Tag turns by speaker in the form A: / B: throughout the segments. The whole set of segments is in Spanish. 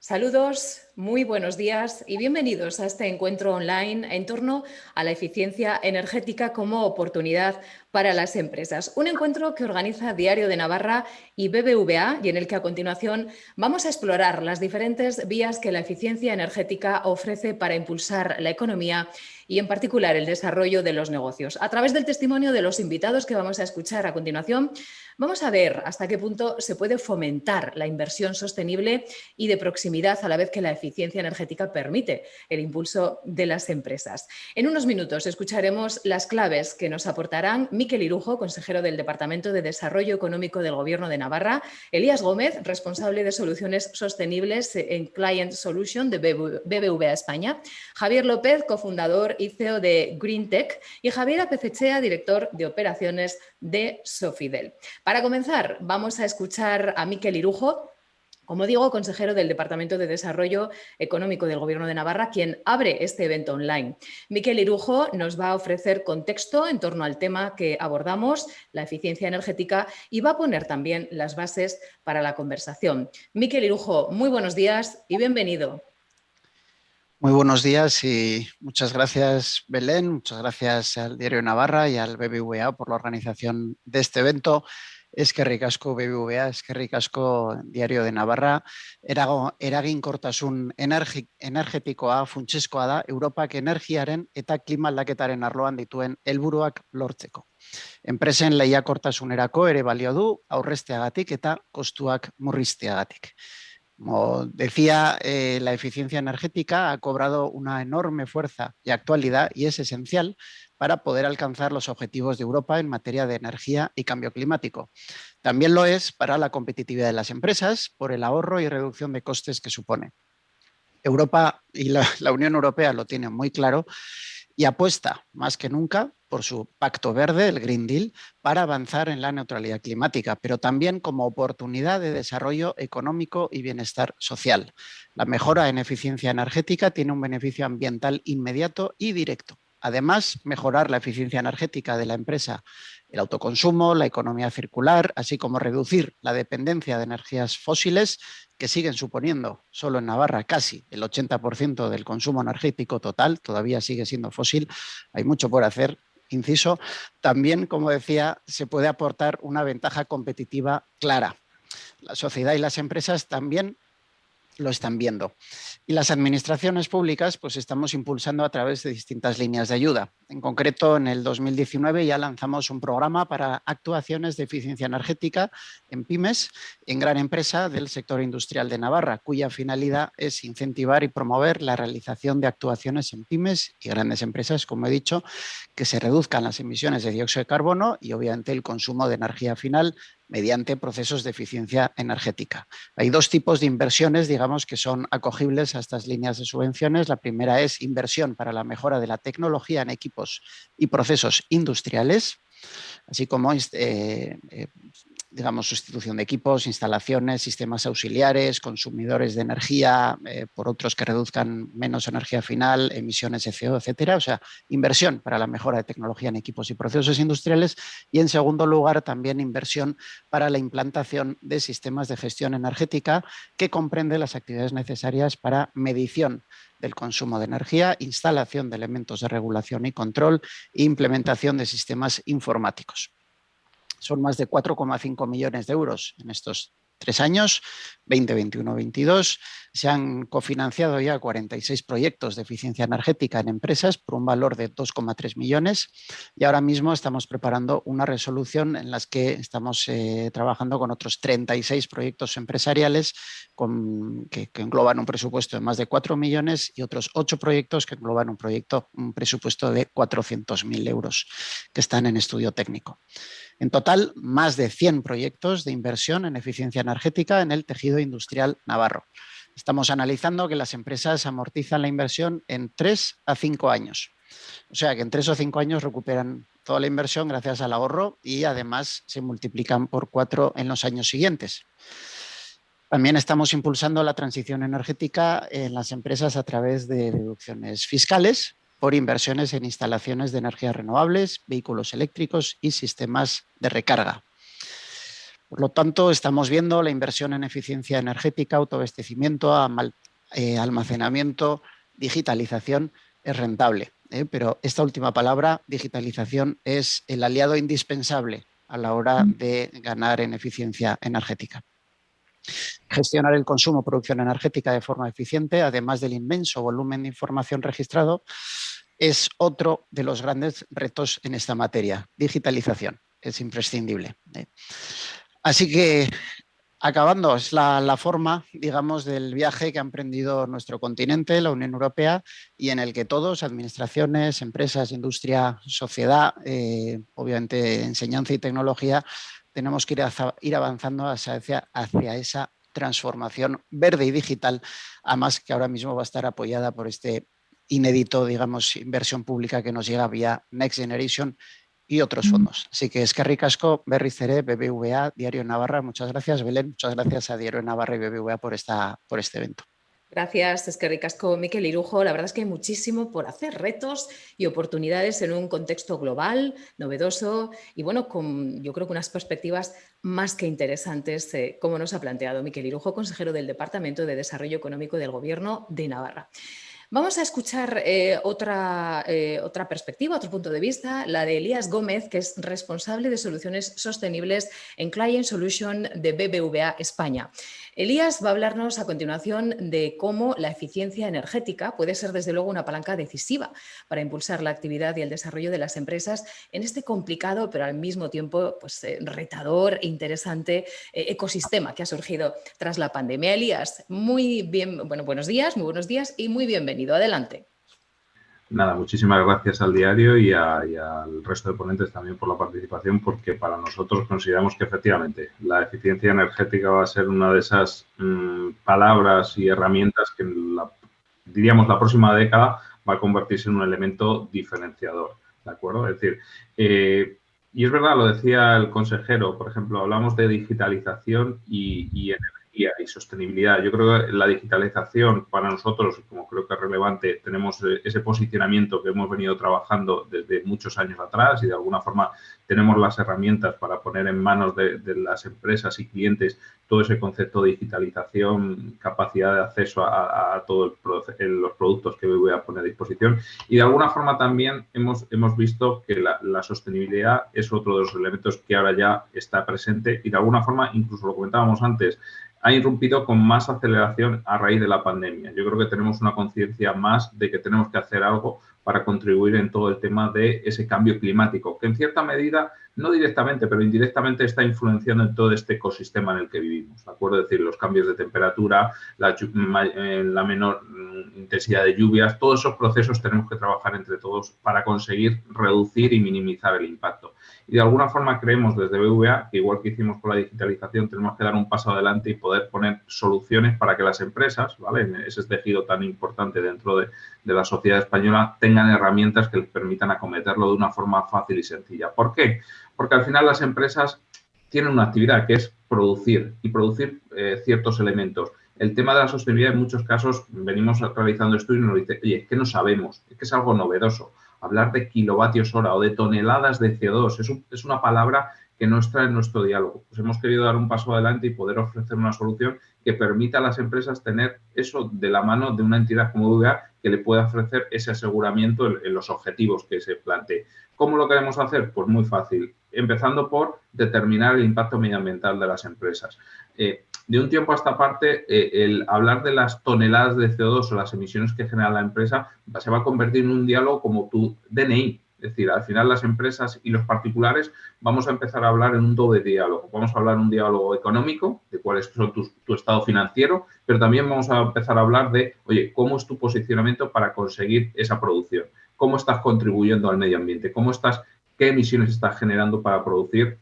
A: Saludos, muy buenos días y bienvenidos a este encuentro online en torno a la eficiencia energética como oportunidad para las empresas. Un encuentro que organiza Diario de Navarra y BBVA y en el que a continuación vamos a explorar las diferentes vías que la eficiencia energética ofrece para impulsar la economía y en particular el desarrollo de los negocios. A través del testimonio de los invitados que vamos a escuchar a continuación, vamos a ver hasta qué punto se puede fomentar la inversión sostenible y de proximidad a la vez que la eficiencia energética permite el impulso de las empresas. En unos minutos escucharemos las claves que nos aportarán Mikel Irujo, consejero del Departamento de Desarrollo Económico del Gobierno de Navarra, Elías Gómez, responsable de soluciones sostenibles en Client Solution de BBVA España, Javier López, cofundador y CEO de GreenTech, y Javier Apezechea, director de operaciones de Sofidel. Para comenzar, vamos a escuchar a Mikel Irujo, como digo, consejero del Departamento de Desarrollo Económico del Gobierno de Navarra, quien abre este evento online. Mikel Irujo nos va a ofrecer contexto en torno al tema que abordamos, la eficiencia energética, y va a poner también las bases para la conversación. Mikel Irujo, muy buenos días y bienvenido.
B: Muy buenos días y muchas gracias, Belén, muchas gracias al Diario de Navarra y al BBVA por la organización de este evento. Eskerrik asko BBVA, eskerrik asko Diario de Navarra. Eraginkortasun energetikoa funtsezkoa da Europak energiaren eta klima aldaketaren arloan dituen helburuak lortzeko. Enpresen lehiakortasunerako ere balio du aurrezteagatik eta kostuak murrizteagatik. Como decía, la eficiencia energética ha cobrado una enorme fuerza y actualidad y es esencial para poder alcanzar los objetivos de Europa en materia de energía y cambio climático. También lo es para la competitividad de las empresas por el ahorro y reducción de costes que supone. Europa y la Unión Europea lo tienen muy claro y apuesta más que nunca por su pacto verde, el Green Deal, para avanzar en la neutralidad climática, pero también como oportunidad de desarrollo económico y bienestar social. La mejora en eficiencia energética tiene un beneficio ambiental inmediato y directo. Además, mejorar la eficiencia energética de la empresa, el autoconsumo, la economía circular, así como reducir la dependencia de energías fósiles que siguen suponiendo solo en Navarra casi el 80% del consumo energético total, todavía sigue siendo fósil, hay mucho por hacer. Inciso, también, como decía, se puede aportar una ventaja competitiva clara. La sociedad y las empresas también lo están viendo. Y las administraciones públicas pues estamos impulsando a través de distintas líneas de ayuda. En concreto, en el 2019 ya lanzamos un programa para actuaciones de eficiencia energética en pymes, en gran empresa del sector industrial de Navarra, cuya finalidad es incentivar y promover la realización de actuaciones en pymes y grandes empresas, como he dicho, que se reduzcan las emisiones de dióxido de carbono y obviamente el consumo de energía final mediante procesos de eficiencia energética. Hay dos tipos de inversiones, digamos, que son acogibles a estas líneas de subvenciones. La primera es inversión para la mejora de la tecnología en equipos y procesos industriales, así como digamos, sustitución de equipos, instalaciones, sistemas auxiliares, consumidores de energía, por otros que reduzcan menos energía final, emisiones de CO, etcétera. O sea, inversión para la mejora de tecnología en equipos y procesos industriales. Y en segundo lugar, también inversión para la implantación de sistemas de gestión energética que comprende las actividades necesarias para medición del consumo de energía, instalación de elementos de regulación y control e implementación de sistemas informáticos. Son más de 4,5 millones de euros en estos 3 años, 2021-22. Se han cofinanciado ya 46 proyectos de eficiencia energética en empresas por un valor de 2,3 millones y ahora mismo estamos preparando una resolución en la que estamos trabajando con otros 36 proyectos empresariales que engloban un presupuesto de más de 4 millones y otros 8 proyectos que engloban un presupuesto de 400.000 euros que están en estudio técnico. En total, más de 100 proyectos de inversión en eficiencia energética en el tejido industrial navarro. Estamos analizando que las empresas amortizan la inversión en 3 a 5 años. O sea que en 3 o 5 años recuperan toda la inversión gracias al ahorro y además se multiplican por 4 en los años siguientes. También estamos impulsando la transición energética en las empresas a través de deducciones fiscales por inversiones en instalaciones de energías renovables, vehículos eléctricos y sistemas de recarga. Por lo tanto, estamos viendo la inversión en eficiencia energética, autoabastecimiento, almacenamiento, digitalización es rentable. Pero esta última palabra, digitalización, es el aliado indispensable a la hora de ganar en eficiencia energética. Gestionar el consumo o producción energética de forma eficiente, además del inmenso volumen de información registrado, es otro de los grandes retos en esta materia. Digitalización es imprescindible. Así que, acabando, es la forma, digamos, del viaje que ha emprendido nuestro continente, la Unión Europea, y en el que todos, administraciones, empresas, industria, sociedad, obviamente enseñanza y tecnología, tenemos que ir avanzando hacia esa transformación verde y digital, además que ahora mismo va a estar apoyada por este inédito, digamos, inversión pública que nos llega vía Next Generation y otros fondos. Así que eskerrik asko, berriz ere, BBVA, Diario Navarra. Muchas gracias, Belén. Muchas gracias a Diario Navarra y BBVA por este evento.
A: Gracias, eskerrik asko, Mikel Irujo. La verdad es que hay muchísimo por hacer, retos y oportunidades en un contexto global, novedoso y, bueno, con yo creo que unas perspectivas más que interesantes, como nos ha planteado Mikel Irujo, consejero del Departamento de Desarrollo Económico del Gobierno de Navarra. Vamos a escuchar otra perspectiva, otro punto de vista, la de Elías Gómez, que es responsable de soluciones sostenibles en Client Solution de BBVA España. Elías va a hablarnos a continuación de cómo la eficiencia energética puede ser, desde luego, una palanca decisiva para impulsar la actividad y el desarrollo de las empresas en este complicado, pero al mismo tiempo retador e interesante ecosistema que ha surgido tras la pandemia. Elías, buenos días y muy bienvenido. Adelante.
C: Nada, muchísimas gracias al diario y al resto de ponentes también por la participación, porque para nosotros consideramos que efectivamente la eficiencia energética va a ser una de esas palabras y herramientas que diríamos la próxima década va a convertirse en un elemento diferenciador, ¿de acuerdo? Es decir, y es verdad, lo decía el consejero, por ejemplo, hablamos de digitalización y energía y sostenibilidad. Yo creo que la digitalización para nosotros, como creo que es relevante, tenemos ese posicionamiento que hemos venido trabajando desde muchos años atrás y de alguna forma tenemos las herramientas para poner en manos de las empresas y clientes todo ese concepto de digitalización, capacidad de acceso a todos los productos que voy a poner a disposición. Y de alguna forma también hemos visto que la sostenibilidad es otro de los elementos que ahora ya está presente y de alguna forma, incluso lo comentábamos antes, ha irrumpido con más aceleración a raíz de la pandemia. Yo creo que tenemos una conciencia más de que tenemos que hacer algo para contribuir en todo el tema de ese cambio climático, que en cierta medida, no directamente, pero indirectamente está influenciando en todo este ecosistema en el que vivimos, ¿de acuerdo? Es decir, los cambios de temperatura, la menor intensidad de lluvias, todos esos procesos tenemos que trabajar entre todos para conseguir reducir y minimizar el impacto. Y de alguna forma creemos desde BBVA que, igual que hicimos con la digitalización, tenemos que dar un paso adelante y poder poner soluciones para que las empresas, ¿vale?, ese tejido tan importante dentro de la sociedad española, tengan herramientas que les permitan acometerlo de una forma fácil y sencilla. ¿Por qué? Porque al final las empresas tienen una actividad que es producir y producir ciertos elementos. El tema de la sostenibilidad, en muchos casos, venimos realizando estudios y nos dicen, oye, es que no sabemos, es que es algo novedoso. Hablar de kilovatios hora o de toneladas de CO2 es una palabra que no está en nuestro diálogo. Pues hemos querido dar un paso adelante y poder ofrecer una solución que permita a las empresas tener eso de la mano de una entidad como BBVA que le pueda ofrecer ese aseguramiento en los objetivos que se plantee. ¿Cómo lo queremos hacer? Pues muy fácil, empezando por determinar el impacto medioambiental de las empresas. De un tiempo a esta parte, el hablar de las toneladas de CO2 o las emisiones que genera la empresa se va a convertir en un diálogo como tu DNI. Es decir, al final las empresas y los particulares vamos a empezar a hablar en un doble diálogo. Vamos a hablar un diálogo económico, de cuál es tu estado financiero, pero también vamos a empezar a hablar de, oye, ¿cómo es tu posicionamiento para conseguir esa producción? ¿Cómo estás contribuyendo al medio ambiente? ¿Qué emisiones estás generando para producir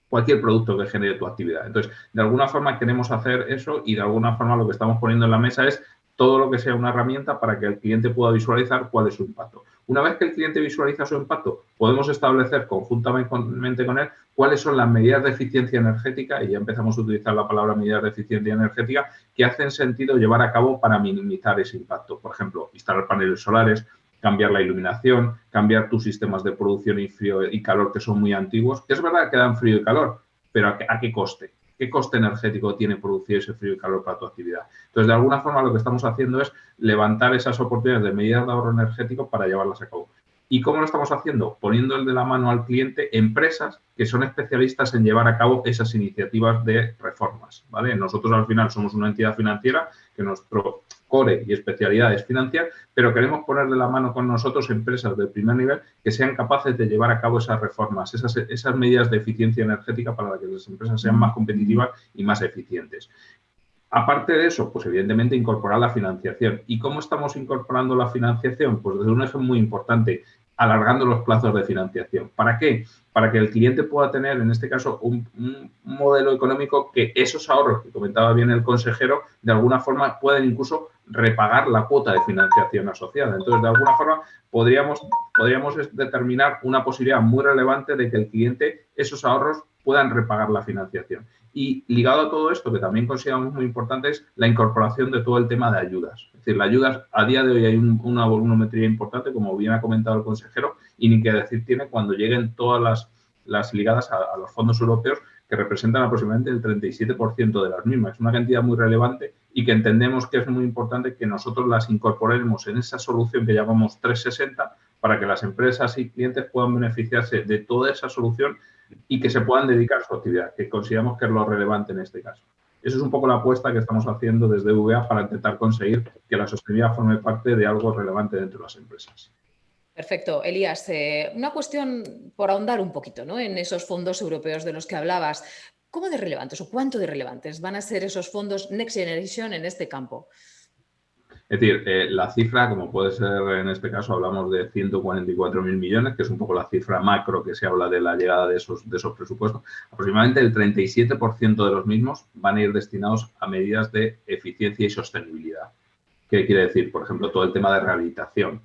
C: cualquier producto que genere tu actividad? Entonces, de alguna forma queremos hacer eso y de alguna forma lo que estamos poniendo en la mesa es todo lo que sea una herramienta para que el cliente pueda visualizar cuál es su impacto. Una vez que el cliente visualiza su impacto, podemos establecer conjuntamente con él cuáles son las medidas de eficiencia energética, y ya empezamos a utilizar la palabra medidas de eficiencia energética, que hacen sentido llevar a cabo para minimizar ese impacto. Por ejemplo, instalar paneles solares, cambiar la iluminación, cambiar tus sistemas de producción y frío y calor que son muy antiguos, que es verdad que dan frío y calor, pero ¿a qué coste? ¿Qué coste energético tiene producir ese frío y calor para tu actividad? Entonces, de alguna forma, lo que estamos haciendo es levantar esas oportunidades de medidas de ahorro energético para llevarlas a cabo. ¿Y cómo lo estamos haciendo? Poniendo de la mano al cliente empresas que son especialistas en llevar a cabo esas iniciativas de reformas, ¿vale? Nosotros, al final, somos una entidad financiera que nuestro core y especialidad es financiar, pero queremos poner de la mano con nosotros empresas de primer nivel que sean capaces de llevar a cabo esas reformas, esas medidas de eficiencia energética para que las empresas sean más competitivas y más eficientes. Aparte de eso, pues evidentemente incorporar la financiación. ¿Y cómo estamos incorporando la financiación? Pues desde un eje muy importante, alargando los plazos de financiación. ¿Para qué? Para que el cliente pueda tener, en este caso, un modelo económico que esos ahorros, que comentaba bien el consejero, de alguna forma pueden incluso repagar la cuota de financiación asociada. Entonces, de alguna forma, podríamos determinar una posibilidad muy relevante de que el cliente, esos ahorros, puedan repagar la financiación. Y ligado a todo esto, que también consideramos muy importante, es la incorporación de todo el tema de ayudas. Es decir, las ayudas, a día de hoy hay una volumetría importante, como bien ha comentado el consejero, y ni que decir tiene cuando lleguen todas las ligadas a los fondos europeos, que representan aproximadamente el 37% de las mismas. Es una cantidad muy relevante y que entendemos que es muy importante que nosotros las incorporemos en esa solución que llamamos 360 para que las empresas y clientes puedan beneficiarse de toda esa solución y que se puedan dedicar a su actividad, que consideramos que es lo relevante en este caso. Eso es un poco la apuesta que estamos haciendo desde VA para intentar conseguir que la sostenibilidad forme parte de algo relevante dentro de las empresas.
A: Perfecto. Elías, una cuestión por ahondar un poquito, ¿no?, en esos fondos europeos de los que hablabas. ¿Cómo de relevantes o cuánto de relevantes van a ser esos fondos Next Generation en este campo?
C: Es decir, la cifra, como puede ser en este caso, hablamos de 144.000 millones, que es un poco la cifra macro que se habla de la llegada de esos presupuestos. Aproximadamente el 37% de los mismos van a ir destinados a medidas de eficiencia y sostenibilidad. ¿Qué quiere decir? Por ejemplo, todo el tema de rehabilitación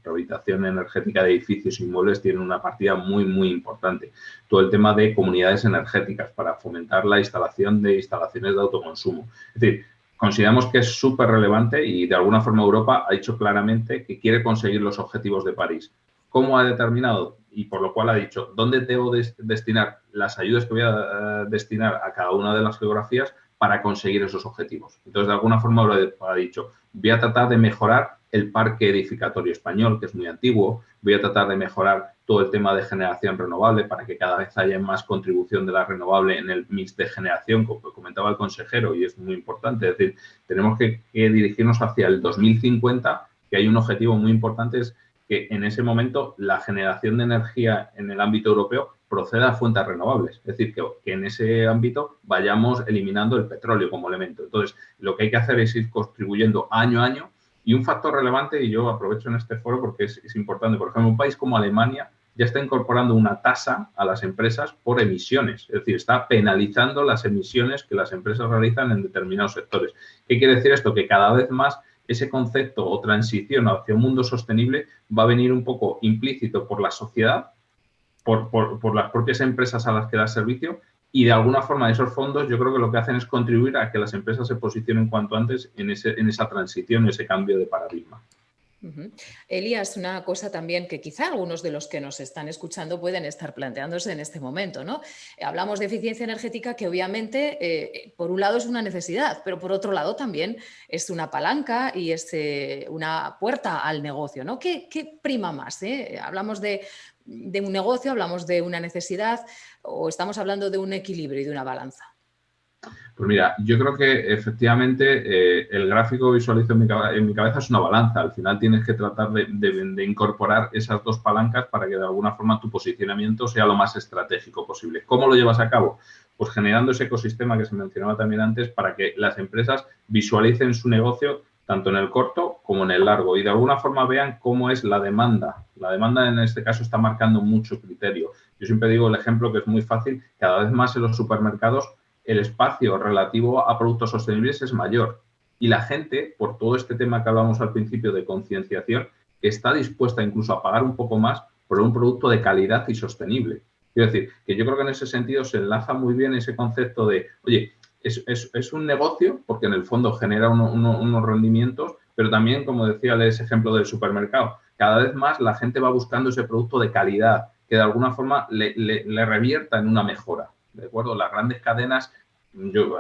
C: energética de edificios e inmuebles tiene una partida muy, muy importante. Todo el tema de comunidades energéticas para fomentar la instalación de instalaciones de autoconsumo. Es decir, consideramos que es súper relevante y de alguna forma Europa ha dicho claramente que quiere conseguir los objetivos de París. ¿Cómo ha determinado? Y por lo cual ha dicho, ¿dónde debo destinar las ayudas que voy a destinar a cada una de las geografías para conseguir esos objetivos? Entonces, de alguna forma ha dicho, voy a tratar de mejorar el parque edificatorio español, que es muy antiguo, voy a tratar de mejorar todo el tema de generación renovable para que cada vez haya más contribución de la renovable en el mix de generación, como comentaba el consejero, y es muy importante. Es decir, tenemos que dirigirnos hacia el 2050, que hay un objetivo muy importante, es que en ese momento la generación de energía en el ámbito europeo proceda a fuentes renovables. Es decir, que en ese ámbito vayamos eliminando el petróleo como elemento. Entonces, lo que hay que hacer es ir contribuyendo año a año. Y un factor relevante, y yo aprovecho en este foro porque es importante, por ejemplo, un país como Alemania ya está incorporando una tasa a las empresas por emisiones. Es decir, está penalizando las emisiones que las empresas realizan en determinados sectores. ¿Qué quiere decir esto? Que cada vez más ese concepto o transición hacia un mundo sostenible va a venir un poco implícito por la sociedad, por las propias empresas a las que da servicio, y de alguna forma esos fondos yo creo que lo que hacen es contribuir a que las empresas se posicionen cuanto antes en esa transición, ese cambio de paradigma.
A: Elías, una cosa también que quizá algunos de los que nos están escuchando pueden estar planteándose en este momento, ¿no? Hablamos de eficiencia energética que obviamente por un lado es una necesidad, pero por otro lado también es una palanca y es una puerta al negocio, ¿no? ¿Qué prima más? ¿Hablamos de un negocio, hablamos de una necesidad o estamos hablando de un equilibrio y de una balanza?
C: Pues mira, yo creo que efectivamente el gráfico visualizo en mi cabeza es una balanza. Al final tienes que tratar de incorporar esas dos palancas para que de alguna forma tu posicionamiento sea lo más estratégico posible. ¿Cómo lo llevas a cabo? Pues generando ese ecosistema que se mencionaba también antes para que las empresas visualicen su negocio tanto en el corto como en el largo y de alguna forma vean cómo es la demanda. La demanda en este caso está marcando mucho criterio. Yo siempre digo el ejemplo que es muy fácil, cada vez más en los supermercados el espacio relativo a productos sostenibles es mayor y la gente, por todo este tema que hablamos al principio de concienciación, está dispuesta incluso a pagar un poco más por un producto de calidad y sostenible. Quiero decir, que yo creo que en ese sentido se enlaza muy bien ese concepto de, oye, es un negocio porque en el fondo genera unos rendimientos, pero también, como decía ese ejemplo del supermercado, cada vez más la gente va buscando ese producto de calidad que de alguna forma le revierta en una mejora. ¿de acuerdo? Las grandes cadenas,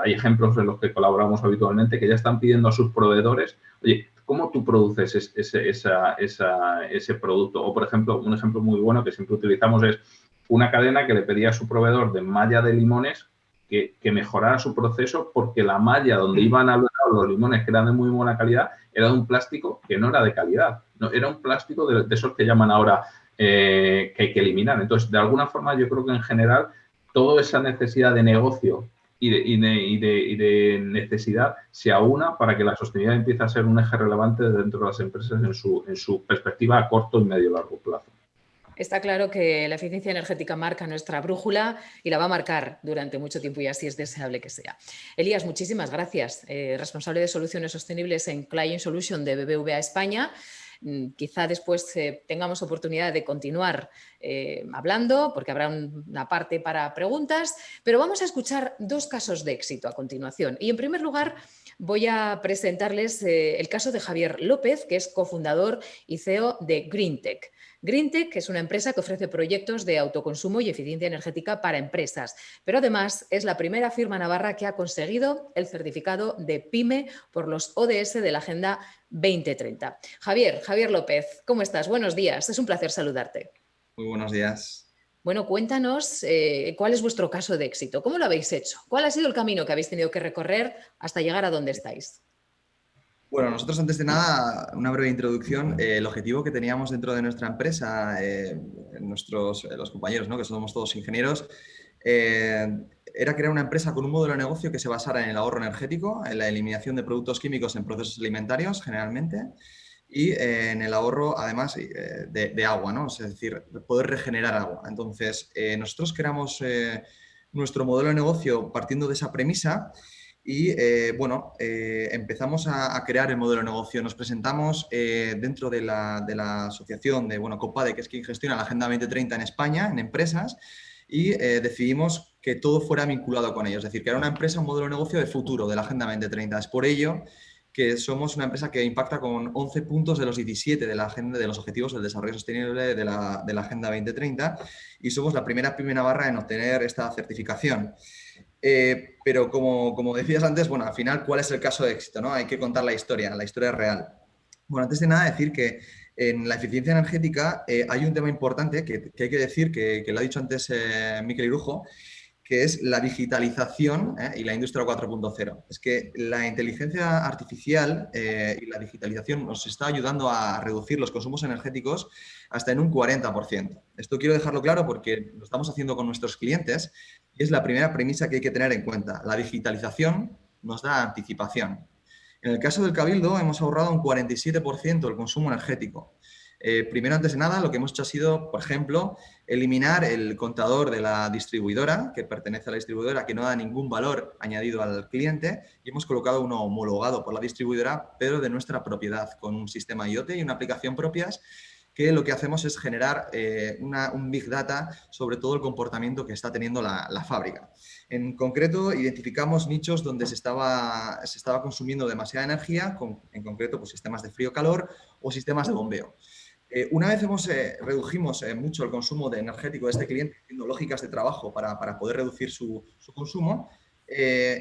C: hay ejemplos en los que colaboramos habitualmente que ya están pidiendo a sus proveedores, oye, ¿cómo tú produces ese producto? O, por ejemplo, un ejemplo muy bueno que siempre utilizamos es una cadena que le pedía a su proveedor de malla de limones que mejorara su proceso porque la malla donde iban alojados los limones, que eran de muy buena calidad, era de un plástico que no era de calidad. No, era un plástico de esos que llaman ahora que hay que eliminar. Entonces, de alguna forma, yo creo que en general toda esa necesidad de negocio y de necesidad se aúna para que la sostenibilidad empiece a ser un eje relevante dentro de las empresas en su perspectiva a corto y medio largo plazo.
A: Está claro que la eficiencia energética marca nuestra brújula y la va a marcar durante mucho tiempo y así es deseable que sea. Elías, muchísimas gracias. Responsable de soluciones sostenibles en Client Solution de BBVA España. Quizá después tengamos oportunidad de continuar hablando, porque habrá una parte para preguntas, pero vamos a escuchar dos casos de éxito a continuación. Y en primer lugar, voy a presentarles el caso de Javier López, que es cofundador y CEO de GreenTech. GreenTech es una empresa que ofrece proyectos de autoconsumo y eficiencia energética para empresas, pero además es la primera firma navarra que ha conseguido el certificado de PYME por los ODS de la Agenda 2030. Javier López, ¿cómo estás? Buenos días, es un placer saludarte.
D: Muy buenos días.
A: Bueno, cuéntanos cuál es vuestro caso de éxito, cómo lo habéis hecho, cuál ha sido el camino que habéis tenido que recorrer hasta llegar a donde estáis.
D: Bueno, nosotros antes de nada, una breve introducción. El objetivo que teníamos dentro de nuestra empresa, los compañeros, ¿no?, que somos todos ingenieros, era crear una empresa con un modelo de negocio que se basara en el ahorro energético, en la eliminación de productos químicos en procesos alimentarios generalmente y en el ahorro además de agua, ¿no? Es decir, poder regenerar agua. Entonces, nosotros creamos nuestro modelo de negocio partiendo de esa premisa. Y empezamos a crear el modelo de negocio. Nos presentamos dentro de la asociación de COPADE, que es quien gestiona la Agenda 2030 en España, en empresas, y decidimos que todo fuera vinculado con ello. Es decir, que era una empresa, un modelo de negocio de futuro de la Agenda 2030. Es por ello que somos una empresa que impacta con 11 puntos de los 17 de la agenda de los Objetivos del Desarrollo Sostenible de la Agenda 2030 y somos la primera PYME navarra en obtener esta certificación. Pero como decías antes, bueno, al final, ¿cuál es el caso de éxito, ¿no? Hay que contar la historia real. Bueno, antes de nada decir que en la eficiencia energética hay un tema importante que hay que decir, que lo ha dicho antes Mikel Irujo, que es la digitalización y la industria 4.0. Es que la inteligencia artificial y la digitalización nos está ayudando a reducir los consumos energéticos hasta en un 40%. Esto quiero dejarlo claro porque lo estamos haciendo con nuestros clientes y es la primera premisa que hay que tener en cuenta. La digitalización nos da anticipación. En el caso del Cabildo hemos ahorrado un 47% el consumo energético. Primero, antes de nada, lo que hemos hecho ha sido, por ejemplo, eliminar el contador de la distribuidora, que pertenece a la distribuidora, que no da ningún valor añadido al cliente, y hemos colocado uno homologado por la distribuidora, pero de nuestra propiedad, con un sistema IoT y una aplicación propias, que lo que hacemos es generar un Big Data sobre todo el comportamiento que está teniendo la fábrica. En concreto, identificamos nichos donde se estaba consumiendo demasiada energía, en concreto pues, sistemas de frío-calor o sistemas de bombeo. Una vez redujimos mucho el consumo energético de este cliente, haciendo lógicas de trabajo para poder reducir su consumo,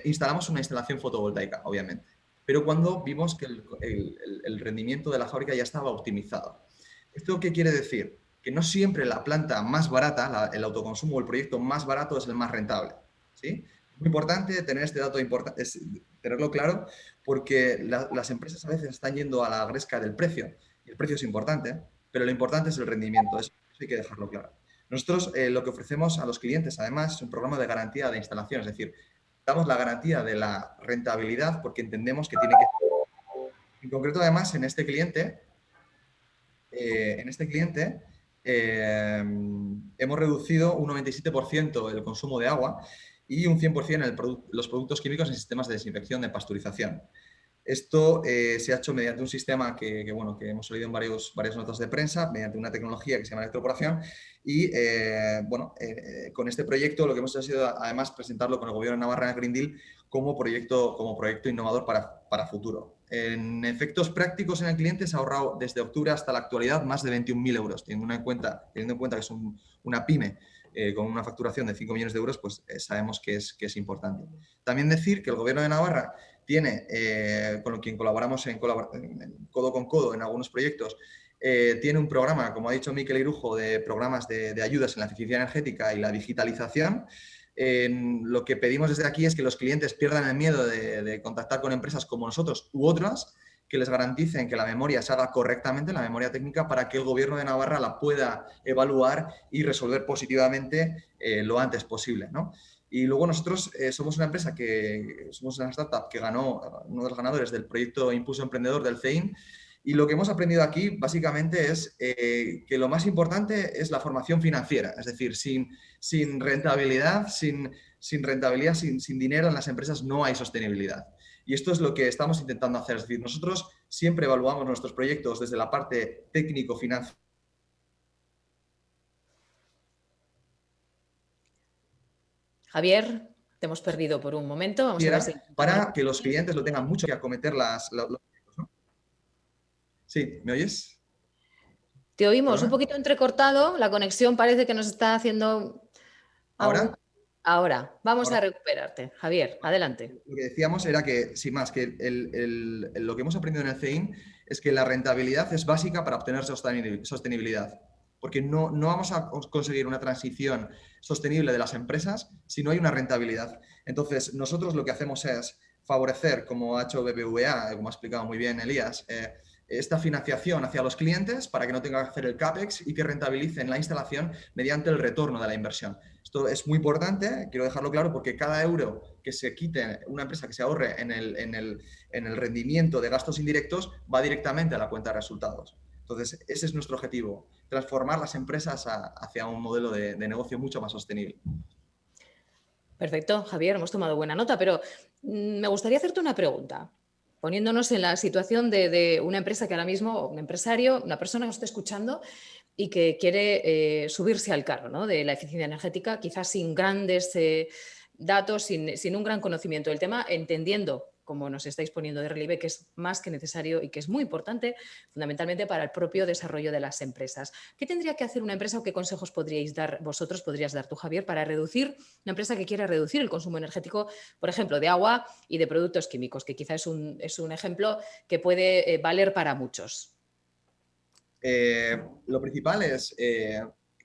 D: instalamos una instalación fotovoltaica, obviamente. Pero cuando vimos que el rendimiento de la fábrica ya estaba optimizado. ¿Esto qué quiere decir? Que no siempre la planta más barata, el autoconsumo o el proyecto más barato es el más rentable, ¿sí? Es muy importante tener este dato, tenerlo claro, porque las empresas a veces están yendo a la gresca del precio. Y el precio es importante, pero lo importante es el rendimiento. Eso hay que dejarlo claro. Nosotros lo que ofrecemos a los clientes, además, es un programa de garantía de instalación. Es decir, damos la garantía de la rentabilidad porque entendemos que tiene que... En concreto, además, en este cliente hemos reducido un 97% el consumo de agua y un 100% los productos químicos en sistemas de desinfección de pasteurización. Esto se ha hecho mediante un sistema que hemos salido en varias notas de prensa, mediante una tecnología que se llama electroporación y con este proyecto lo que hemos hecho ha sido además presentarlo con el Gobierno de Navarra en el Green Deal como proyecto innovador para futuro. En efectos prácticos en el cliente se ha ahorrado desde octubre hasta la actualidad más de 21.000 euros, teniendo en cuenta que es una PYME con una facturación de 5 millones de euros, pues sabemos que es importante. También decir que el Gobierno de Navarra tiene, con quien colaboramos en codo con codo en algunos proyectos, tiene un programa, como ha dicho Mikel Irujo, de programas de ayudas en la eficiencia energética y la digitalización. Lo que pedimos desde aquí es que los clientes pierdan el miedo de contactar con empresas como nosotros u otras, que les garanticen que la memoria se haga correctamente, la memoria técnica, para que el Gobierno de Navarra la pueda evaluar y resolver positivamente lo antes posible, ¿no? Y luego nosotros somos una empresa somos una startup que ganó, uno de los ganadores del proyecto Impulso Emprendedor del CEIN, y lo que hemos aprendido aquí básicamente es que lo más importante es la formación financiera, es decir, sin rentabilidad, sin dinero en las empresas no hay sostenibilidad. Y esto es lo que estamos intentando hacer. Es decir, nosotros siempre evaluamos nuestros proyectos desde la parte técnico-financiera.
A: Javier, te hemos perdido por un momento. Vamos a ver si...
D: Para que los clientes lo tengan mucho que acometer los proyectos, ¿no? Sí, ¿me oyes?
A: Te oímos
D: ¿Perdona?
A: un poquito entrecortado. La conexión parece que nos está haciendo...
D: ¿Ahora?
A: Ahora, vamos
D: Ahora.
A: a recuperarte. Javier, adelante.
D: Lo que decíamos era que, sin más, que lo que hemos aprendido en el CEIN es que la rentabilidad es básica para obtener sostenibilidad. Porque no vamos a conseguir una transición sostenible de las empresas si no hay una rentabilidad. Entonces, nosotros lo que hacemos es favorecer, como ha hecho BBVA, como ha explicado muy bien Elías, esta financiación hacia los clientes para que no tengan que hacer el CAPEX y que rentabilicen la instalación mediante el retorno de la inversión. Esto es muy importante, quiero dejarlo claro, porque cada euro que se quite una empresa, que se ahorre en el rendimiento de gastos indirectos, va directamente a la cuenta de resultados. Entonces, ese es nuestro objetivo, transformar las empresas hacia un modelo de negocio mucho más sostenible.
A: Perfecto, Javier, hemos tomado buena nota, pero me gustaría hacerte una pregunta. Poniéndonos en la situación de una empresa que ahora mismo, un empresario, una persona que nos está escuchando y que quiere subirse al carro, ¿no?, de la eficiencia energética, quizás sin grandes datos, sin un gran conocimiento del tema, entendiendo, como nos estáis poniendo de relieve, que es más que necesario y que es muy importante, fundamentalmente para el propio desarrollo de las empresas. ¿Qué tendría que hacer una empresa o qué consejos podríais dar vosotros, podrías dar tú, Javier, para reducir, una empresa que quiera reducir el consumo energético, por ejemplo, de agua y de productos químicos, que quizás es un ejemplo que puede valer para muchos?
D: Lo principal es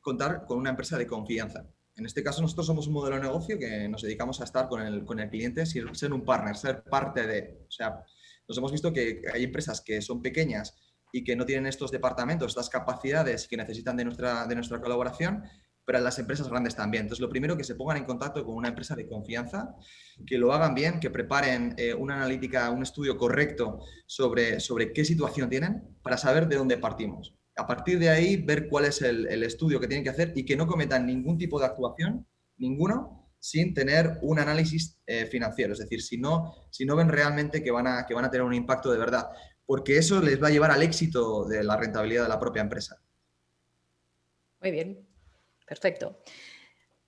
D: contar con una empresa de confianza. En este caso, nosotros somos un modelo de negocio que nos dedicamos a estar con el cliente, ser un partner, ser parte de... O sea, nos hemos visto que hay empresas que son pequeñas y que no tienen estos departamentos, estas capacidades que necesitan de nuestra colaboración, pero las empresas grandes también. Entonces, lo primero, que se pongan en contacto con una empresa de confianza, que lo hagan bien, que preparen una analítica, un estudio correcto sobre qué situación tienen para saber de dónde partimos. A partir de ahí, ver cuál es el estudio que tienen que hacer y que no cometan ningún tipo de actuación, ninguno, sin tener un análisis financiero. Es decir, si no ven realmente que van a tener un impacto de verdad, porque eso les va a llevar al éxito de la rentabilidad de la propia empresa.
A: Muy bien, perfecto.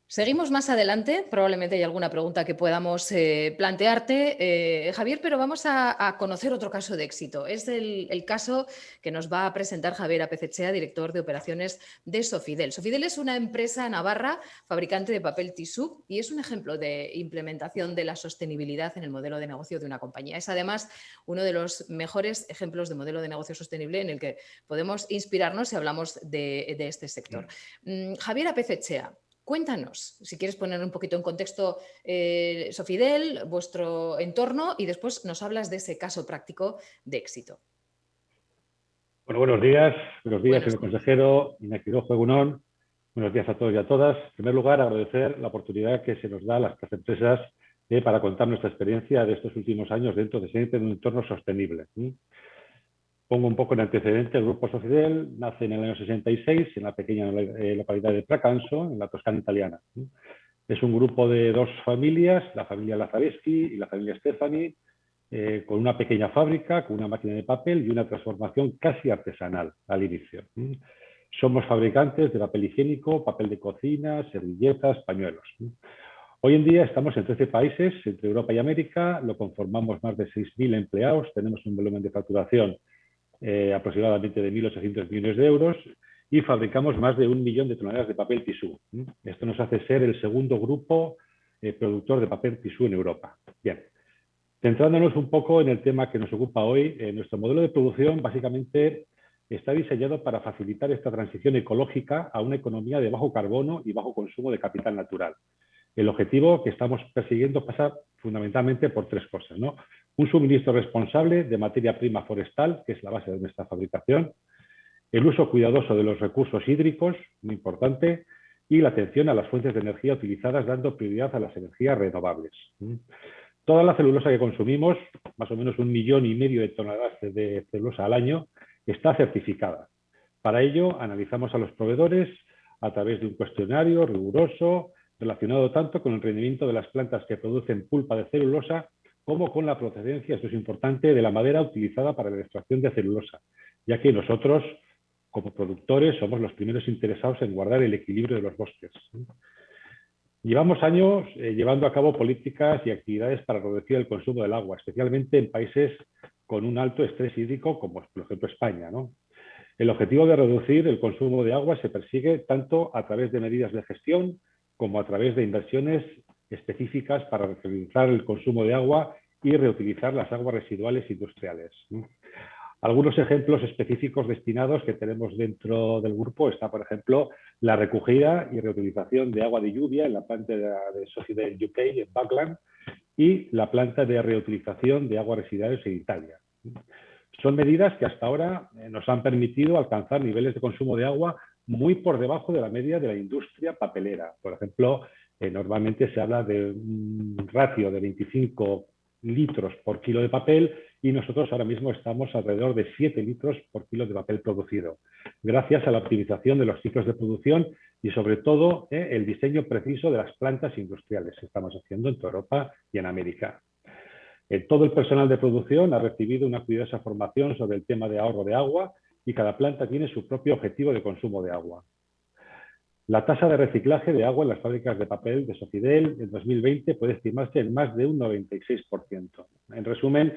A: Seguimos más adelante, probablemente hay alguna pregunta que podamos plantearte, Javier, pero vamos a conocer otro caso de éxito. Es el caso que nos va a presentar Javier Apezechea, director de operaciones de Sofidel. Sofidel es una empresa navarra, fabricante de papel tisú, y es un ejemplo de implementación de la sostenibilidad en el modelo de negocio de una compañía. Es además uno de los mejores ejemplos de modelo de negocio sostenible en el que podemos inspirarnos si hablamos de este sector. Javier Apezechea, cuéntanos, si quieres poner un poquito en contexto Sofidel, vuestro entorno, y después nos hablas de ese caso práctico de éxito.
E: Bueno, buenos días, señor consejero, Iñaki Rojo, Egunon. Buenos días a todos y a todas. En primer lugar, agradecer la oportunidad que se nos da a las empresas para contar nuestra experiencia de estos últimos años dentro de un entorno sostenible. Pongo un poco en antecedente. El grupo Sofidel nace en el año 66 en la pequeña localidad de Pracanso, en la Toscana italiana. Es un grupo de dos familias, la familia Lazzareschi y la familia Stefani, con una pequeña fábrica, con una máquina de papel y una transformación casi artesanal al inicio. Somos fabricantes de papel higiénico, papel de cocina, servilletas, pañuelos. Hoy en día estamos en 13 países, entre Europa y América, lo conformamos más de 6.000 empleados, tenemos un volumen de facturación aproximadamente de 1.800 millones de euros y fabricamos más de 1 millón de toneladas de papel tisú. Esto nos hace ser el segundo grupo productor de papel tisú en Europa. Bien, centrándonos un poco en el tema que nos ocupa hoy, nuestro modelo de producción básicamente está diseñado para facilitar esta transición ecológica a una economía de bajo carbono y bajo consumo de capital natural. El objetivo que estamos persiguiendo pasa fundamentalmente por 3 cosas, ¿no? Un suministro responsable de materia prima forestal, que es la base de nuestra fabricación, el uso cuidadoso de los recursos hídricos, muy importante, y la atención a las fuentes de energía utilizadas, dando prioridad a las energías renovables. Toda la celulosa que consumimos, más o menos 1,5 millones de toneladas de celulosa al año, está certificada. Para ello, analizamos a los proveedores a través de un cuestionario riguroso, relacionado tanto con el rendimiento de las plantas que producen pulpa de celulosa como con la procedencia, esto es importante, de la madera utilizada para la extracción de celulosa, ya que nosotros, como productores, somos los primeros interesados en guardar el equilibrio de los bosques. Llevamos años llevando a cabo políticas y actividades para reducir el consumo del agua, especialmente en países con un alto estrés hídrico, como por ejemplo España, ¿no? El objetivo de reducir el consumo de agua se persigue tanto a través de medidas de gestión como a través de inversiones específicas para reutilizar el consumo de agua y reutilizar las aguas residuales industriales. Algunos ejemplos específicos destinados que tenemos dentro del grupo está, por ejemplo, la recogida y reutilización de agua de lluvia en la planta de Sofidel UK en Buckland y la planta de reutilización de aguas residuales en Italia. Son medidas que hasta ahora nos han permitido alcanzar niveles de consumo de agua muy por debajo de la media de la industria papelera. Por ejemplo, normalmente se habla de un ratio de 25 litros por kilo de papel y nosotros ahora mismo estamos alrededor de 7 litros por kilo de papel producido, gracias a la optimización de los ciclos de producción y sobre todo el diseño preciso de las plantas industriales que estamos haciendo en toda Europa y en América. Todo el personal de producción ha recibido una cuidadosa formación sobre el tema de ahorro de agua y cada planta tiene su propio objetivo de consumo de agua. La tasa de reciclaje de agua en las fábricas de papel de Sofidel en 2020 puede estimarse en más de un 96%. En resumen,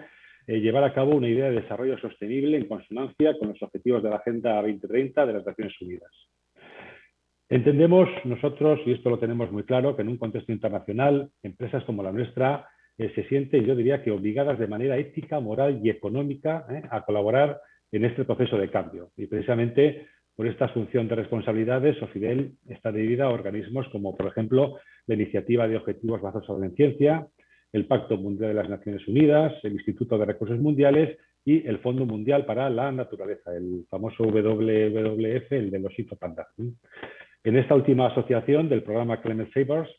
E: llevar a cabo una idea de desarrollo sostenible en consonancia con los objetivos de la Agenda 2030 de las Naciones Unidas. Entendemos nosotros, y esto lo tenemos muy claro, que en un contexto internacional, empresas como la nuestra se sienten, yo diría que obligadas de manera ética, moral y económica a colaborar en este proceso de cambio. Y precisamente por esta asunción de responsabilidades, Sofidel está dirigida a organismos como, por ejemplo, la Iniciativa de Objetivos Basados en Ciencia, el Pacto Mundial de las Naciones Unidas, el Instituto de Recursos Mundiales y el Fondo Mundial para la Naturaleza, el famoso WWF, el de los Oso Panda. En esta última asociación del programa Climate Savers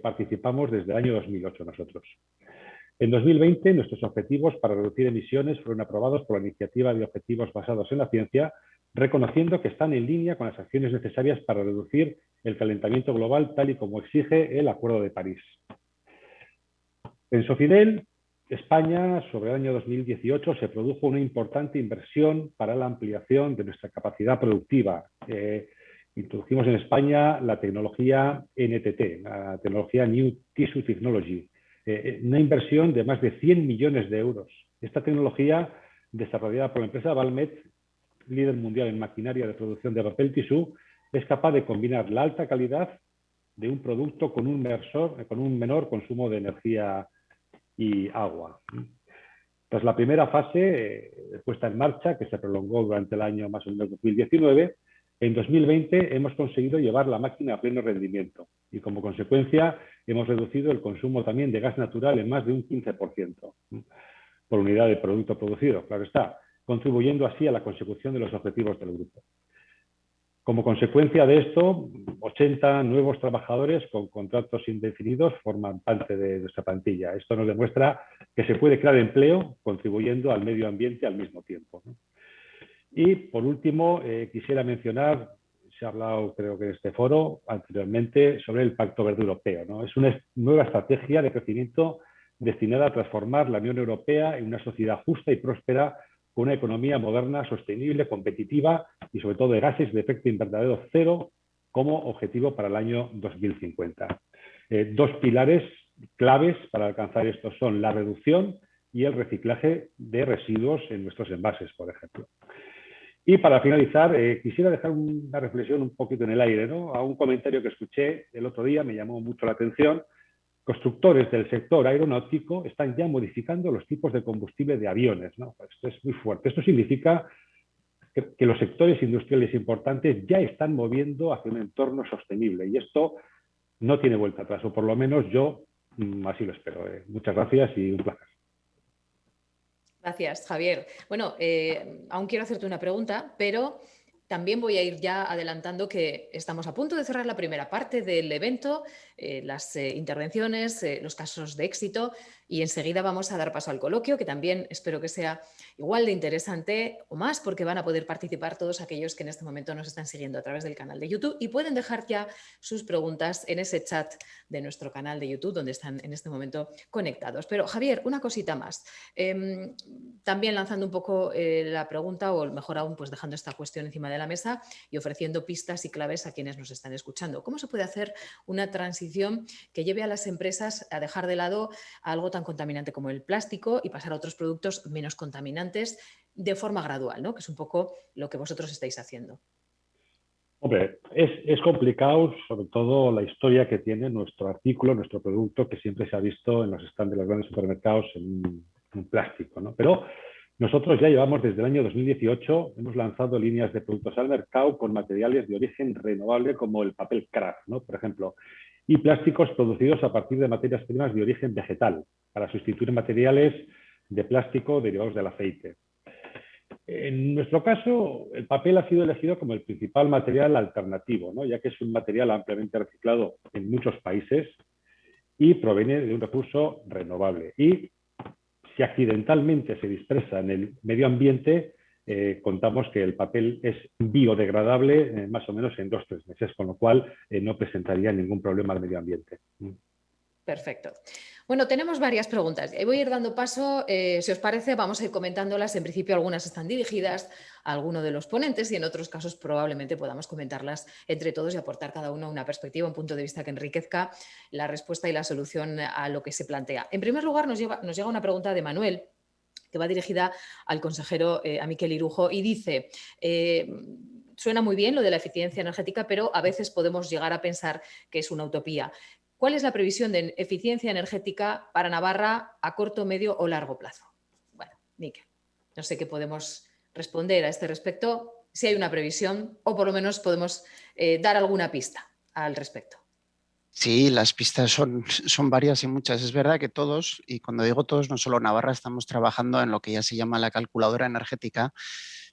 E: participamos desde el año 2008 nosotros. En 2020, nuestros objetivos para reducir emisiones fueron aprobados por la Iniciativa de Objetivos Basados en la Ciencia, reconociendo que están en línea con las acciones necesarias para reducir el calentamiento global, tal y como exige el Acuerdo de París. En Sofidel, España, sobre el año 2018, se produjo una importante inversión para la ampliación de nuestra capacidad productiva. Introdujimos en España la tecnología NTT, la tecnología New Tissue Technology, una inversión de más de 100 millones de euros. Esta tecnología, desarrollada por la empresa Valmet, líder mundial en maquinaria de producción de papel tisú, es capaz de combinar la alta calidad de un producto con un menor consumo de energía y agua. Tras la primera fase puesta en marcha, que se prolongó durante el año más o menos 2019, en 2020 hemos conseguido llevar la máquina a pleno rendimiento y como consecuencia hemos reducido el consumo también de gas natural en más de un 15% por unidad de producto producido, claro está, contribuyendo así a la consecución de los objetivos del grupo. Como consecuencia de esto, 80 nuevos trabajadores con contratos indefinidos forman parte de nuestra plantilla. Esto nos demuestra que se puede crear empleo contribuyendo al medio ambiente al mismo tiempo, ¿no? Y por último, quisiera mencionar, se ha hablado creo que en este foro anteriormente, sobre el Pacto Verde Europeo, ¿no? Es una nueva estrategia de crecimiento destinada a transformar la Unión Europea en una sociedad justa y próspera con una economía moderna, sostenible, competitiva y sobre todo de gases de efecto invernadero cero como objetivo para el año 2050. Dos pilares claves para alcanzar esto son la reducción y el reciclaje de residuos en nuestros envases, por ejemplo. Y para finalizar, quisiera dejar una reflexión un poquito en el aire, ¿no? A un comentario que escuché el otro día, me llamó mucho la atención. Constructores del sector aeronáutico están ya modificando los tipos de combustible de aviones, ¿no? Esto es muy fuerte. Esto significa que los sectores industriales importantes ya están moviendo hacia un entorno sostenible y esto no tiene vuelta atrás, o por lo menos yo así lo espero. Muchas gracias y un placer.
A: Gracias, Javier. Bueno, aún quiero hacerte una pregunta, pero también voy a ir ya adelantando que estamos a punto de cerrar la primera parte del evento, las intervenciones, los casos de éxito, y enseguida vamos a dar paso al coloquio, que también espero que sea igual de interesante o más, porque van a poder participar todos aquellos que en este momento nos están siguiendo a través del canal de YouTube y pueden dejar ya sus preguntas en ese chat de nuestro canal de YouTube, donde están en este momento conectados. Pero, Javier, una cosita más. También lanzando un poco la pregunta, o mejor aún, pues dejando esta cuestión encima de la mesa y ofreciendo pistas y claves a quienes nos están escuchando. ¿Cómo se puede hacer una transición que lleve a las empresas a dejar de lado algo tan contaminante como el plástico y pasar a otros productos menos contaminantes de forma gradual, ¿no? Que es un poco lo que vosotros estáis haciendo?
E: Hombre, es complicado, sobre todo la historia que tiene nuestro artículo, nuestro producto, que siempre se ha visto en los stands de los grandes supermercados en un plástico, ¿no? Pero nosotros ya llevamos desde el año 2018, hemos lanzado líneas de productos al mercado con materiales de origen renovable como el papel craft, ¿no? Por ejemplo, y plásticos producidos a partir de materias primas de origen vegetal, para sustituir materiales de plástico derivados del aceite. En nuestro caso, el papel ha sido elegido como el principal material alternativo, ¿no? Ya que es un material ampliamente reciclado en muchos países y proviene de un recurso renovable. Y si accidentalmente se dispersa en el medio ambiente, contamos que el papel es biodegradable más o menos en 2 o 3 meses, con lo cual no presentaría ningún problema al medio ambiente.
A: Perfecto. Bueno, tenemos varias preguntas. Voy a ir dando paso, si os parece, vamos a ir comentándolas. En principio, algunas están dirigidas a alguno de los ponentes y en otros casos probablemente podamos comentarlas entre todos y aportar cada uno una perspectiva, un punto de vista que enriquezca la respuesta y la solución a lo que se plantea. En primer lugar, nos llega una pregunta de Manuel, que va dirigida al consejero a Miquel Irujo y dice... suena muy bien lo de la eficiencia energética, pero a veces podemos llegar a pensar que es una utopía. ¿Cuál es la previsión de eficiencia energética para Navarra a corto, medio o largo plazo? Bueno, Miquel, no sé qué podemos responder a este respecto, si hay una previsión o por lo menos podemos dar alguna pista al respecto.
B: Sí, las pistas son varias y muchas. Es verdad que todos, y cuando digo todos, no solo Navarra, estamos trabajando en lo que ya se llama la calculadora energética,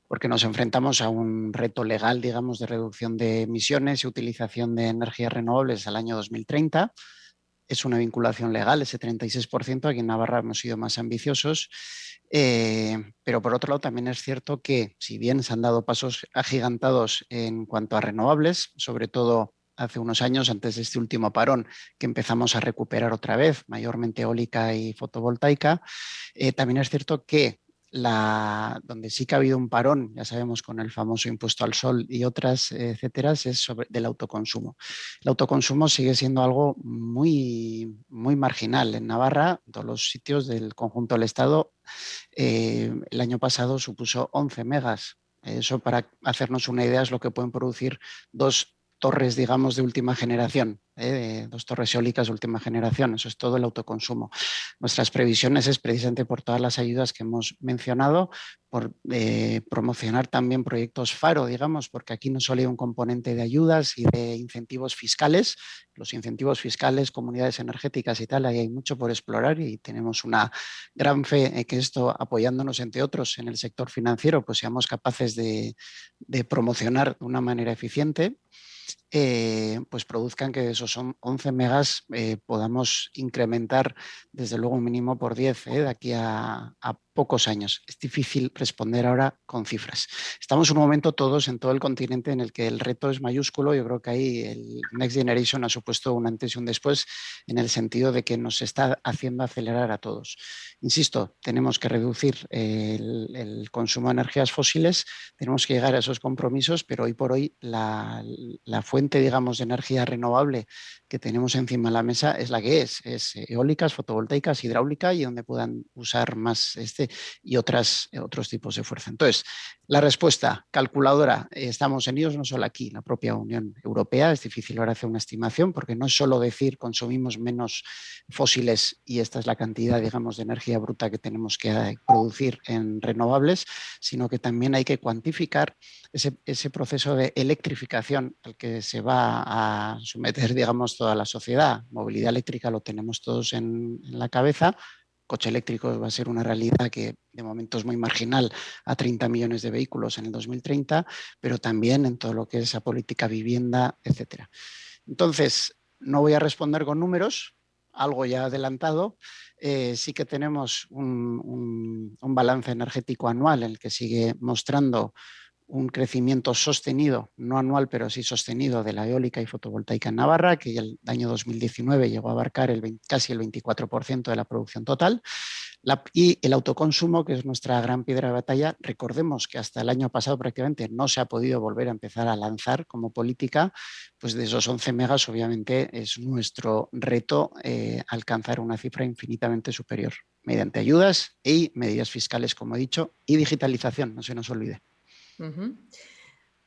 B: porque nos enfrentamos a un reto legal, digamos, de reducción de emisiones y utilización de energías renovables al año 2030. Es una vinculación legal, ese 36%. Aquí en Navarra hemos sido más ambiciosos. Pero por otro lado también es cierto que si bien se han dado pasos agigantados en cuanto a renovables, sobre todo hace unos años, antes de este último parón, que empezamos a recuperar otra vez, mayormente eólica y fotovoltaica, también es cierto que donde sí que ha habido un parón, ya sabemos, con el famoso impuesto al sol y otras, etcétera, es sobre del autoconsumo. El autoconsumo sigue siendo algo muy, muy marginal. En Navarra, en todos los sitios del conjunto del Estado, el año pasado supuso 11 megas. Eso, para hacernos una idea, es lo que pueden producir 2 torres, digamos, de última generación, 2 torres eólicas de última generación. Eso es todo el autoconsumo. Nuestras previsiones es precisamente por todas las ayudas que hemos mencionado, por promocionar también proyectos faro, digamos, porque aquí no solo hay un componente de ayudas y de incentivos fiscales. Los incentivos fiscales, comunidades energéticas y tal, ahí hay mucho por explorar y tenemos una gran fe en que esto, apoyándonos entre otros en el sector financiero, pues seamos capaces de promocionar de una manera eficiente. Pues produzcan que esos 11 megas podamos incrementar desde luego un mínimo por 10 de aquí a pocos años. Es difícil responder ahora con cifras. Estamos en un momento todos en todo el continente en el que el reto es mayúsculo. Yo creo que ahí el Next Generation ha supuesto un antes y un después en el sentido de que nos está haciendo acelerar a todos. Insisto, tenemos que reducir el consumo de energías fósiles, tenemos que llegar a esos compromisos, pero hoy por hoy la fuente, digamos, de energía renovable que tenemos encima de la mesa es la que es eólicas, fotovoltaicas, hidráulica y donde puedan usar más este y otros tipos de fuerza. Entonces, la respuesta calculadora, estamos en ellos no solo aquí, la propia Unión Europea. Es difícil ahora hacer una estimación porque no es solo decir consumimos menos fósiles y esta es la cantidad, digamos, de energía bruta que tenemos que producir en renovables, sino que también hay que cuantificar ese proceso de electrificación al que se va a someter, digamos, toda la sociedad. Movilidad eléctrica lo tenemos todos en la cabeza. Coche eléctrico va a ser una realidad que de momento es muy marginal a 30 millones de vehículos en el 2030, pero también en todo lo que es esa política vivienda, etcétera. Entonces, no voy a responder con números, algo ya adelantado. Sí que tenemos un balance energético anual en el que sigue mostrando un crecimiento sostenido, no anual, pero sí sostenido, de la eólica y fotovoltaica en Navarra, que el año 2019 llegó a abarcar casi el 24% de la producción total. Y el autoconsumo, que es nuestra gran piedra de batalla. Recordemos que hasta el año pasado prácticamente no se ha podido volver a empezar a lanzar como política, pues de esos 11 megas obviamente es nuestro reto alcanzar una cifra infinitamente superior, mediante ayudas y medidas fiscales, como he dicho, y digitalización, no se nos olvide.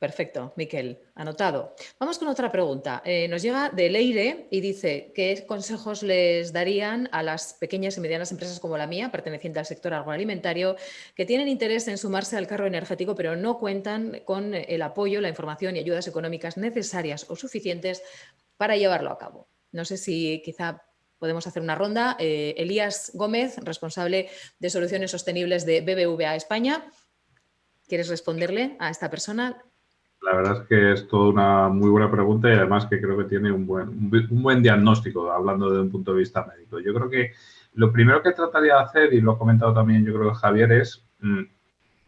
A: Perfecto, Miquel, anotado. Vamos con otra pregunta. Nos llega de Leire y dice: ¿qué consejos les darían a las pequeñas y medianas empresas como la mía, perteneciente al sector agroalimentario, que tienen interés en sumarse al carro energético, pero no cuentan con el apoyo, la información y ayudas económicas necesarias o suficientes para llevarlo a cabo? No sé si quizá podemos hacer una ronda. Elías Gómez, responsable de soluciones sostenibles de BBVA España. ¿Quieres responderle a esta persona?
C: La verdad es que es toda una muy buena pregunta y además que creo que tiene un buen diagnóstico, hablando desde un punto de vista médico. Yo creo que lo primero que trataría de hacer, y lo ha comentado también yo creo que Javier, es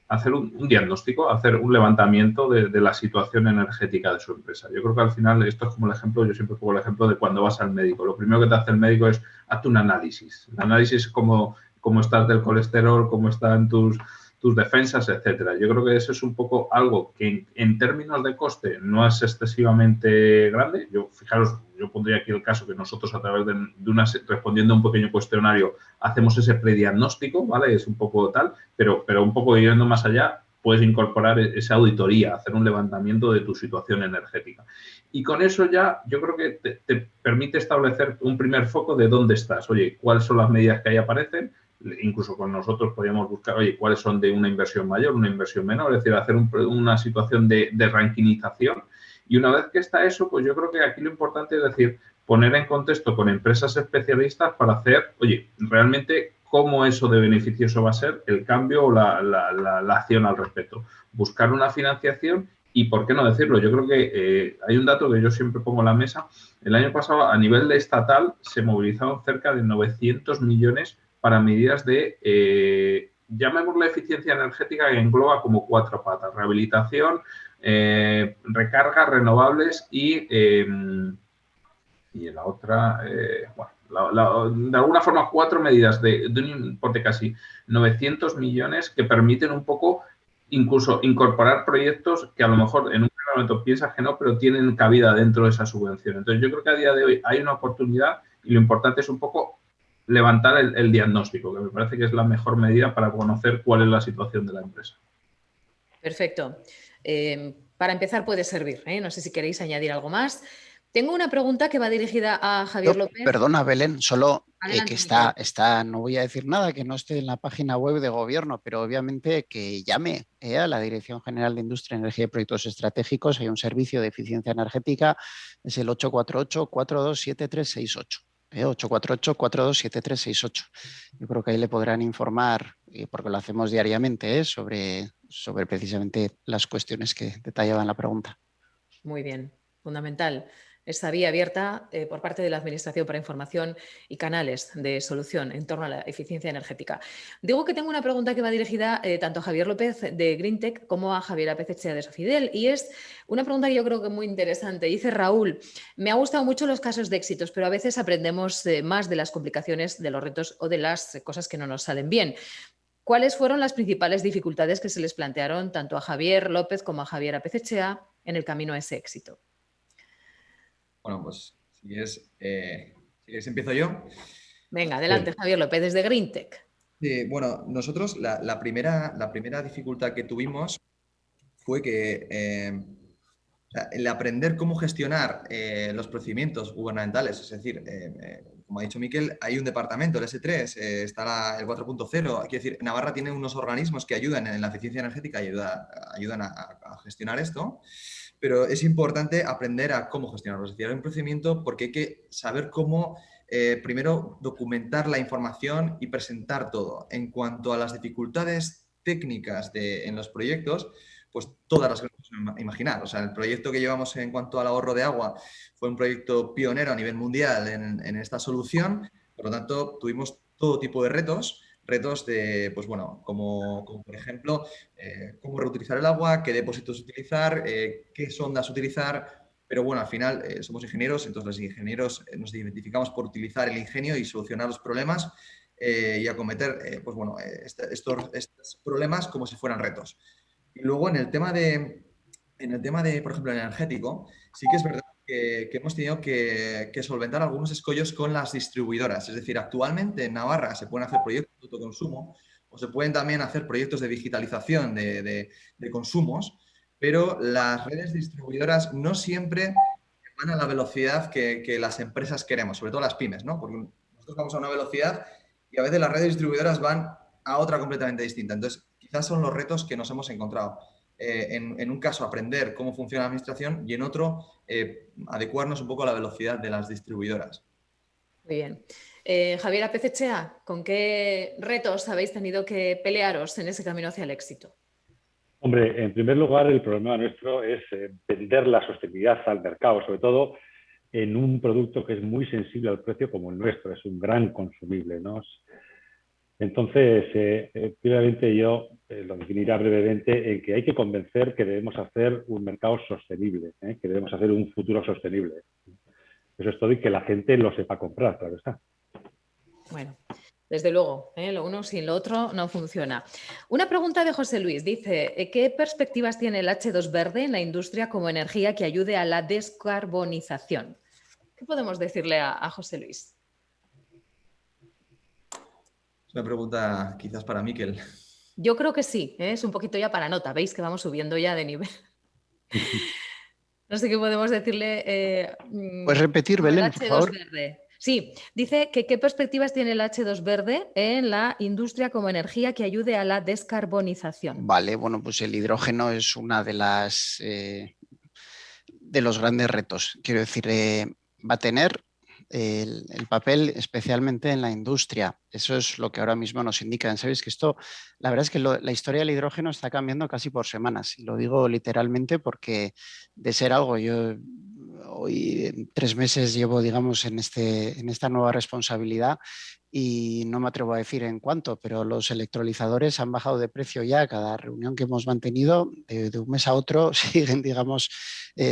C: hacer un diagnóstico, hacer un levantamiento de la situación energética de su empresa. Yo creo que al final esto es como el ejemplo, yo siempre pongo el ejemplo de cuando vas al médico. Lo primero que te hace el médico es hazte un análisis. El análisis es cómo estás del colesterol, cómo están tus defensas, etcétera. Yo creo que eso es un poco algo que en términos de coste no es excesivamente grande. Fijaros, yo pondría aquí el caso que nosotros a través de respondiendo a un pequeño cuestionario hacemos ese prediagnóstico, ¿vale? Es un poco tal, pero un poco yendo más allá, puedes incorporar esa auditoría, hacer un levantamiento de tu situación energética. Y con eso ya yo creo que te permite establecer un primer foco de dónde estás. Oye, ¿cuáles son las medidas que ahí aparecen? Incluso con nosotros podríamos buscar, oye, cuáles son de una inversión mayor, una inversión menor, es decir, hacer una situación de rankinización. Y una vez que está eso, pues yo creo que aquí lo importante es decir, poner en contexto con empresas especialistas para hacer, oye, realmente cómo eso de beneficioso va a ser el cambio o la acción al respecto. Buscar una financiación y, ¿por qué no decirlo? Yo creo que hay un dato que yo siempre pongo en la mesa. El año pasado, a nivel estatal, se movilizaron cerca de 900 millones para medidas de, llamémosla eficiencia energética, que engloba como 4 patas: rehabilitación, recargas renovables y la otra, de alguna forma 4 medidas de un importe casi 900 millones que permiten un poco incluso incorporar proyectos que a lo mejor en un primer momento piensas que no, pero tienen cabida dentro de esa subvención. Entonces, yo creo que a día de hoy hay una oportunidad y lo importante es un poco levantar el diagnóstico, que me parece que es la mejor medida para conocer cuál es la situación de la empresa.
A: Perfecto. Para empezar puede servir, ¿eh? No sé si queréis añadir algo más. Tengo una pregunta que va dirigida a Javier López.
B: Perdona, Belén, solo
A: Adelante,
B: que no voy a decir nada que no esté en la página web de gobierno, pero obviamente que llame a la Dirección General de Industria, Energía y Proyectos Estratégicos. Hay un servicio de eficiencia energética, es el 848-427368. 848-427368. Yo creo que ahí le podrán informar, porque lo hacemos diariamente, sobre precisamente las cuestiones que detallaban la pregunta.
A: Muy bien, fundamental. Esta vía abierta por parte de la Administración para información y canales de solución en torno a la eficiencia energética. Digo que tengo una pregunta que va dirigida tanto a Javier López de GreenTech como a Javier Apezechea de Sofidel, y es una pregunta que yo creo que es muy interesante. Dice Raúl: me ha gustado mucho los casos de éxitos, pero a veces aprendemos más de las complicaciones, de los retos o de las cosas que no nos salen bien. ¿Cuáles fueron las principales dificultades que se les plantearon tanto a Javier López como a Javier Apezechea en el camino a ese éxito?
D: Bueno, pues si quieres empiezo yo.
A: Venga, adelante, Javier López, desde GreenTech.
D: Sí, bueno, nosotros la primera dificultad que tuvimos fue que o sea, el aprender cómo gestionar los procedimientos gubernamentales, es decir, como ha dicho Miquel, hay un departamento, el S3, está el 4.0, quiero decir, Navarra tiene unos organismos que ayudan en la eficiencia energética y ayudan a gestionar esto, pero es importante aprender a cómo gestionarlo, es decir, hay un procedimiento porque hay que saber cómo primero documentar la información y presentar todo. En cuanto a las dificultades técnicas en los proyectos, pues todas las que podemos imaginar. O sea, el proyecto que llevamos en cuanto al ahorro de agua fue un proyecto pionero a nivel mundial en esta solución. Por lo tanto, tuvimos todo tipo de retos de, pues bueno, como por ejemplo, cómo reutilizar el agua, qué depósitos utilizar, qué sondas utilizar. Pero bueno, al final somos ingenieros, entonces los ingenieros nos identificamos por utilizar el ingenio y solucionar los problemas y acometer pues bueno, estos problemas como si fueran retos. Y luego en el tema de, por ejemplo, el energético, sí que es verdad que hemos tenido que solventar algunos escollos con las distribuidoras. Es decir, actualmente en Navarra se pueden hacer proyectos de autoconsumo o se pueden también hacer proyectos de digitalización de consumos, pero las redes distribuidoras no siempre van a la velocidad que las empresas queremos, sobre todo las pymes, ¿no? Porque nosotros vamos a una velocidad y a veces las redes distribuidoras van a otra completamente distinta. Entonces, quizás son los retos que nos hemos encontrado. En un caso, aprender cómo funciona la administración y en otro, adecuarnos un poco a la velocidad de las distribuidoras.
A: Muy bien. Javier Apezechea, ¿con qué retos habéis tenido que pelearos en ese camino hacia el éxito?
E: Hombre, en primer lugar, el problema nuestro es vender la sostenibilidad al mercado, sobre todo en un producto que es muy sensible al precio como el nuestro, es un gran consumible, ¿no? Entonces, primeramente yo lo definiría brevemente en que hay que convencer que debemos hacer un mercado sostenible, que debemos hacer un futuro sostenible. Eso es todo y que la gente lo sepa comprar, claro está.
A: Bueno, desde luego, lo uno sin lo otro no funciona. Una pregunta de José Luis. Dice, ¿qué perspectivas tiene el H2 verde en la industria como energía que ayude a la descarbonización? ¿Qué podemos decirle a José Luis?
D: Es una pregunta quizás para Miquel.
A: Yo creo que sí, es un poquito ya para nota. Veis que vamos subiendo ya de nivel. No sé qué podemos decirle.
B: ¿Puedes repetir,
A: Como el
B: Belén, por
A: H2
B: favor?
A: verde. Sí, dice que qué perspectivas tiene el H2 verde en la industria como energía que ayude a la descarbonización.
B: Vale, bueno, pues el hidrógeno es una de los grandes retos. Quiero decir, va a tener el papel especialmente en la industria. Eso es lo que ahora mismo nos indican. Sabéis que esto, la verdad es que la historia del hidrógeno está cambiando casi por semanas. Y lo digo literalmente porque de ser algo, yo hoy en 3 meses llevo, digamos, en esta nueva responsabilidad y no me atrevo a decir en cuánto, pero los electrolizadores han bajado de precio ya. Cada reunión que hemos mantenido de un mes a otro siguen, digamos,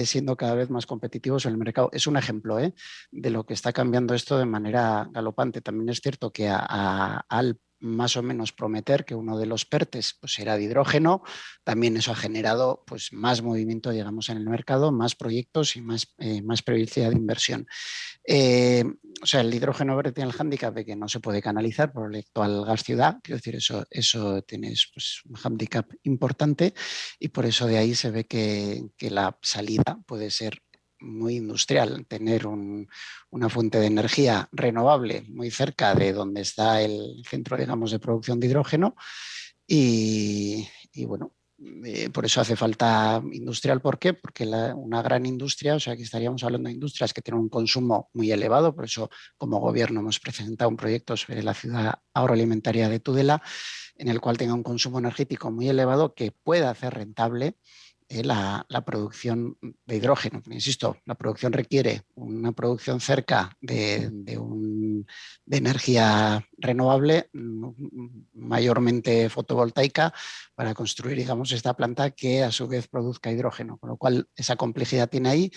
B: siendo cada vez más competitivos en el mercado. Es un ejemplo de lo que está cambiando esto de manera galopante. También es cierto que al más o menos prometer que uno de los PERTES pues, era de hidrógeno, también eso ha generado pues, más movimiento, digamos, en el mercado, más proyectos y más previsibilidad de inversión. O sea, el hidrógeno verde tiene el hándicap de que no se puede canalizar por el actual gas ciudad, quiero decir, eso tiene pues, un hándicap importante y por eso de ahí se ve que la salida puede ser muy industrial, tener una fuente de energía renovable muy cerca de donde está el centro, digamos, de producción de hidrógeno y bueno, por eso hace falta industrial. ¿Por qué? Porque una gran industria, o sea, aquí estaríamos hablando de industrias que tienen un consumo muy elevado, por eso como gobierno hemos presentado un proyecto sobre la ciudad agroalimentaria de Tudela, en el cual tenga un consumo energético muy elevado que pueda hacer rentable la producción de hidrógeno. Insisto, la producción requiere una producción cerca de energía renovable, mayormente fotovoltaica, para construir, digamos, esta planta que a su vez produzca hidrógeno. Con lo cual, esa complejidad tiene ahí.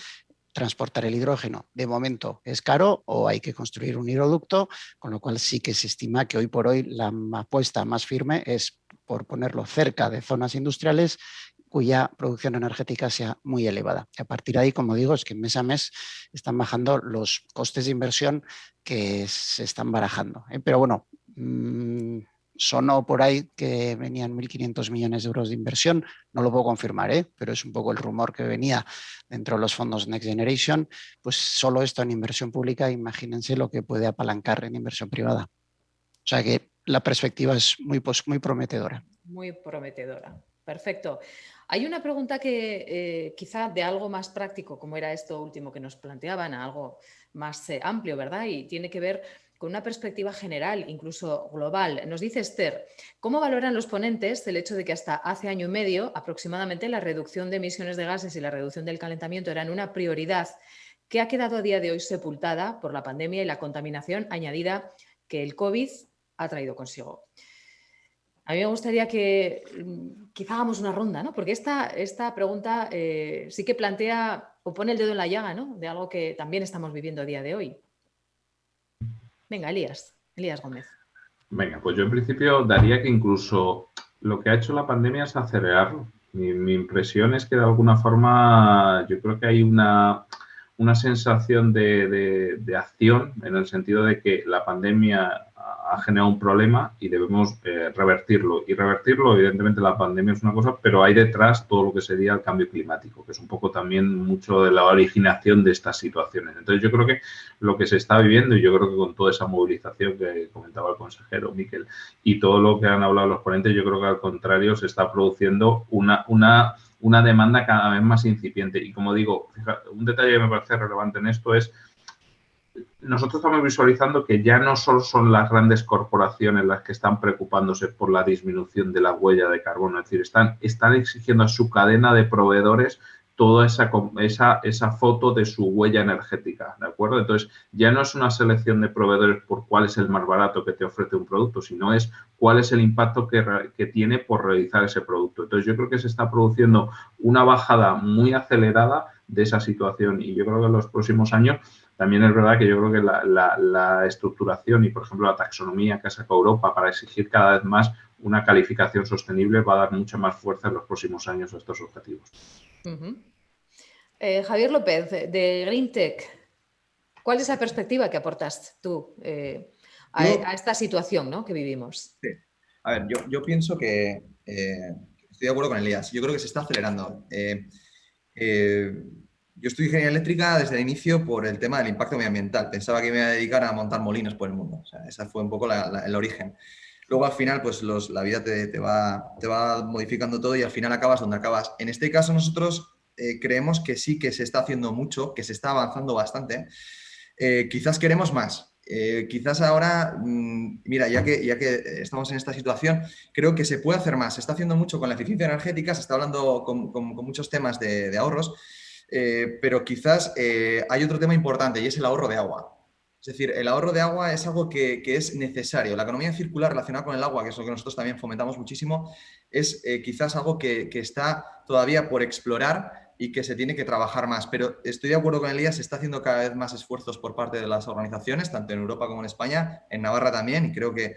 B: Transportar el hidrógeno de momento es caro o hay que construir un hidroducto, con lo cual sí que se estima que hoy por hoy la apuesta más firme es por ponerlo cerca de zonas industriales cuya producción energética sea muy elevada. Y a partir de ahí, como digo, es que mes a mes están bajando los costes de inversión que se están barajando. Pero bueno, sonó por ahí que venían 1.500 millones de euros de inversión, no lo puedo confirmar, pero es un poco el rumor que venía dentro de los fondos Next Generation, pues solo esto en inversión pública, imagínense lo que puede apalancar en inversión privada. O sea que la perspectiva es muy prometedora.
A: Muy prometedora. Perfecto. Hay una pregunta que quizá de algo más práctico, como era esto último que nos planteaban, a algo más amplio, ¿verdad? Y tiene que ver con una perspectiva general, incluso global. Nos dice Esther, ¿cómo valoran los ponentes el hecho de que hasta hace año y medio aproximadamente la reducción de emisiones de gases y la reducción del calentamiento eran una prioridad que ha quedado a día de hoy sepultada por la pandemia y la contaminación añadida que el COVID ha traído consigo? A mí me gustaría que quizá hagamos una ronda, ¿no? Porque esta pregunta sí que plantea o pone el dedo en la llaga, ¿no? De algo que también estamos viviendo a día de hoy. Venga, Elías Gómez.
C: Venga, pues yo en principio daría que incluso lo que ha hecho la pandemia es acelerarlo. Mi impresión es que de alguna forma yo creo que hay una sensación de acción en el sentido de que la pandemia ha generado un problema y debemos revertirlo. Y revertirlo, evidentemente, la pandemia es una cosa, pero hay detrás todo lo que sería el cambio climático, que es un poco también mucho de la originación de estas situaciones. Entonces, yo creo que lo que se está viviendo, y yo creo que con toda esa movilización que comentaba el consejero Miquel y todo lo que han hablado los ponentes, yo creo que al contrario se está produciendo una demanda cada vez más incipiente. Y como digo, fíjate, un detalle que me parece relevante en esto es nosotros estamos visualizando que ya no solo son las grandes corporaciones las que están preocupándose por la disminución de la huella de carbono, es decir, están exigiendo a su cadena de proveedores toda esa foto de su huella energética, ¿de acuerdo? Entonces, ya no es una selección de proveedores por cuál es el más barato que te ofrece un producto, sino es cuál es el impacto que tiene por realizar ese producto. Entonces, yo creo que se está produciendo una bajada muy acelerada de esa situación y yo creo que en los próximos años también es verdad que yo creo que la estructuración y, por ejemplo, la taxonomía que ha sacado Europa para exigir cada vez más una calificación sostenible va a dar mucha más fuerza en los próximos años a estos objetivos.
A: Javier López, de GreenTech, ¿cuál es la perspectiva que aportas tú a esta situación, ¿no?, que vivimos?
D: Sí. A ver, yo pienso que estoy de acuerdo con Elías. Yo creo que se está acelerando. Yo estudié ingeniería eléctrica desde el inicio por el tema del impacto medioambiental. Pensaba que me iba a dedicar a montar molinos por el mundo. O sea, esa fue un poco el origen. Luego, al final, pues la vida te va modificando todo y al final acabas donde acabas. En este caso, nosotros creemos que sí que se está haciendo mucho, que se está avanzando bastante. Quizás queremos más. Quizás ahora, mira, ya que estamos en esta situación, creo que se puede hacer más. Se está haciendo mucho con la eficiencia energética, se está hablando con muchos temas de ahorros, pero quizás hay otro tema importante y es el ahorro de agua. Es decir, el ahorro de agua es algo que es necesario. La economía circular relacionada con el agua, que es lo que nosotros también fomentamos muchísimo, es quizás algo que está todavía por explorar y que se tiene que trabajar más. Pero estoy de acuerdo con Elías, se está haciendo cada vez más esfuerzos por parte de las organizaciones, tanto en Europa como en España, en Navarra también, y creo que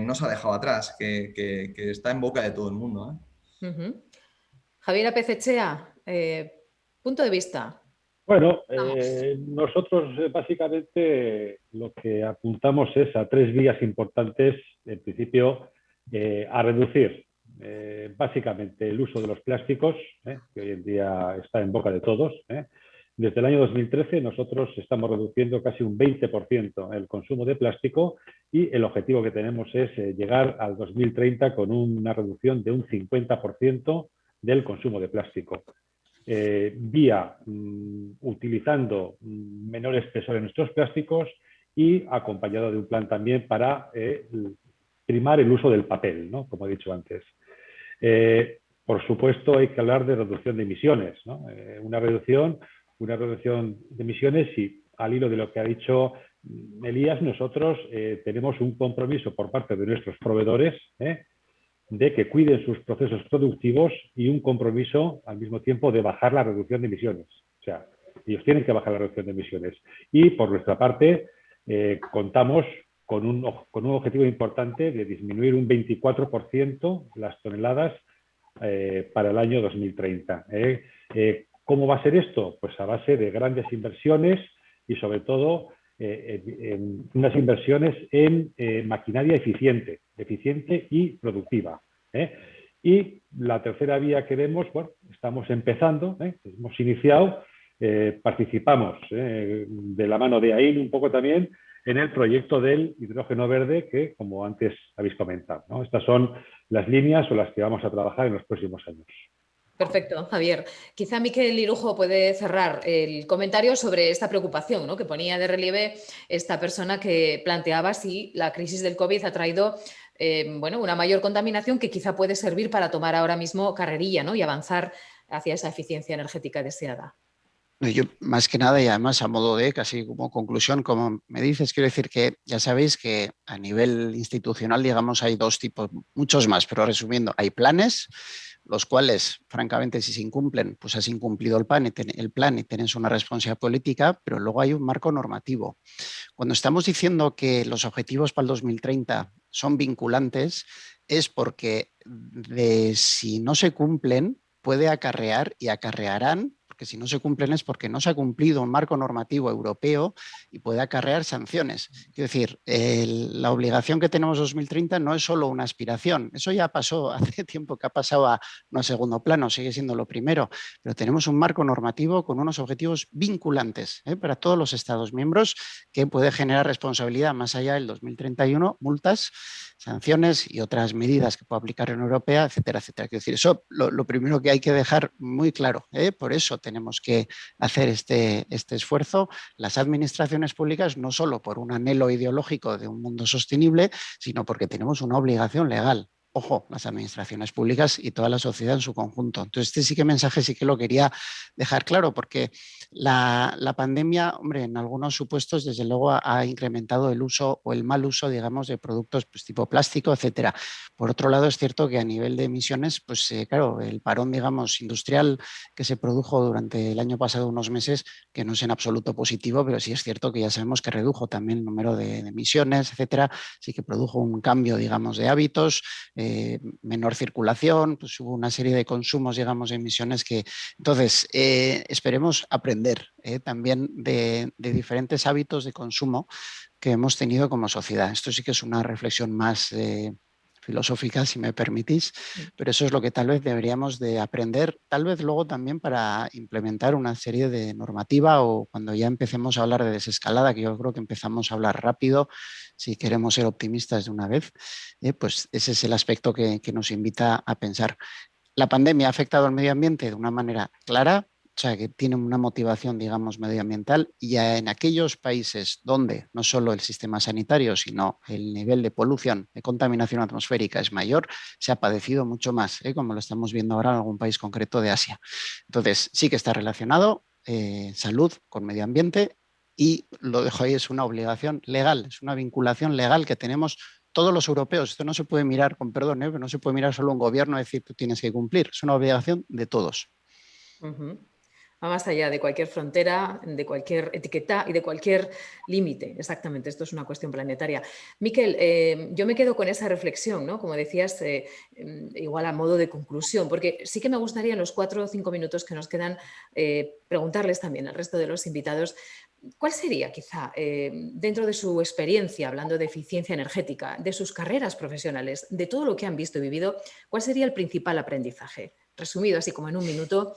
D: no se ha dejado atrás, que está en boca de todo el mundo.
A: Javier Apezechea, punto de vista.
E: Bueno, nosotros básicamente lo que apuntamos es a 3 vías importantes, en principio, a reducir. Básicamente el uso de los plásticos, que hoy en día está en boca de todos. Desde el año 2013 nosotros estamos reduciendo casi un 20% el consumo de plástico y el objetivo que tenemos es llegar al 2030 con una reducción de un 50% del consumo de plástico. Utilizando menor espesor en nuestros plásticos y acompañado de un plan también para primar el uso del papel, ¿no?, como he dicho antes. Por supuesto, hay que hablar de reducción de emisiones, ¿no? Una reducción de emisiones y al hilo de lo que ha dicho Elías, nosotros tenemos un compromiso por parte de nuestros proveedores de que cuiden sus procesos productivos y un compromiso al mismo tiempo de bajar la reducción de emisiones. O sea, ellos tienen que bajar la reducción de emisiones. Y por nuestra parte, contamos con un objetivo importante de disminuir un 24% las toneladas para el año 2030. ¿Cómo va a ser esto? Pues a base de grandes inversiones y sobre todo en unas inversiones en maquinaria eficiente y productiva. Y la tercera vía que vemos, bueno, estamos empezando, hemos iniciado, participamos de la mano de AIN un poco también en el proyecto del hidrógeno verde que, como antes habéis comentado, ¿no? Estas son las líneas o las que vamos a trabajar en los próximos años.
A: Perfecto, Javier. Quizá Miquel Irujo puede cerrar el comentario sobre esta preocupación, ¿no?, que ponía de relieve esta persona que planteaba si la crisis del COVID ha traído bueno, una mayor contaminación que quizá puede servir para tomar ahora mismo carrerilla, ¿no?, y avanzar hacia esa eficiencia energética deseada.
B: Yo, más que nada, y además a modo de casi como conclusión, como me dices, quiero decir que ya sabéis que a nivel institucional, digamos, hay dos tipos, muchos más, pero resumiendo, hay planes, los cuales, francamente, si se incumplen, pues has incumplido el plan y tienes una responsabilidad política, pero luego hay un marco normativo. Cuando estamos diciendo que los objetivos para el 2030 son vinculantes, es porque si no se cumplen, puede acarrear y acarrearán, porque si no se cumplen es porque no se ha cumplido un marco normativo europeo y puede acarrear sanciones. Quiero decir, la obligación que tenemos 2030 no es solo una aspiración, eso ya pasó hace tiempo que ha pasado a no a segundo plano, sigue siendo lo primero, pero tenemos un marco normativo con unos objetivos vinculantes para todos los Estados miembros que puede generar responsabilidad más allá del 2031, multas, sanciones y otras medidas que puede aplicar la Unión Europea, etcétera, etcétera. Quiero decir, eso lo primero que hay que dejar muy claro, por eso tenemos que hacer este esfuerzo. Las administraciones públicas, no solo por un anhelo ideológico de un mundo sostenible, sino porque tenemos una obligación legal. Ojo, las administraciones públicas y toda la sociedad en su conjunto. Entonces, mensaje sí que lo quería dejar claro, porque la pandemia, hombre, en algunos supuestos, desde luego, ha incrementado el uso o el mal uso, digamos, de productos pues, tipo plástico, etcétera. Por otro lado, es cierto que a nivel de emisiones, pues claro, el parón, digamos, industrial que se produjo durante el año pasado unos meses, que no es en absoluto positivo, pero sí es cierto que ya sabemos que redujo también el número de emisiones, etcétera. Sí que produjo un cambio, digamos, de hábitos, menor circulación, pues hubo una serie de consumos, digamos, de emisiones que... Entonces, esperemos aprender también de diferentes hábitos de consumo que hemos tenido como sociedad. Esto sí que es una reflexión más filosófica, si me permitís, pero eso es lo que tal vez deberíamos de aprender, tal vez luego también para implementar una serie de normativa o cuando ya empecemos a hablar de desescalada, que yo creo que empezamos a hablar rápido, si queremos ser optimistas de una vez, pues ese es el aspecto que nos invita a pensar. La pandemia ha afectado al medio ambiente de una manera clara, o sea, que tiene una motivación, digamos, medioambiental, y ya en aquellos países donde no solo el sistema sanitario, sino el nivel de polución, de contaminación atmosférica es mayor, se ha padecido mucho más, como lo estamos viendo ahora en algún país concreto de Asia. Entonces, sí que está relacionado salud con medio ambiente, y lo dejo ahí, es una obligación legal, es una vinculación legal que tenemos todos los europeos. Esto no se puede mirar, con perdón, pero no se puede mirar solo un gobierno y decir tú tienes que cumplir, es una obligación de todos.
A: Va más allá de cualquier frontera, de cualquier etiqueta y de cualquier límite. Exactamente, esto es una cuestión planetaria. Miquel, yo me quedo con esa reflexión, ¿no? Como decías, igual a modo de conclusión, porque sí que me gustaría en los 4 o 5 minutos que nos quedan preguntarles también al resto de los invitados cuál sería quizá, dentro de su experiencia, hablando de eficiencia energética, de sus carreras profesionales, de todo lo que han visto y vivido, cuál sería el principal aprendizaje. Resumido así como en un minuto,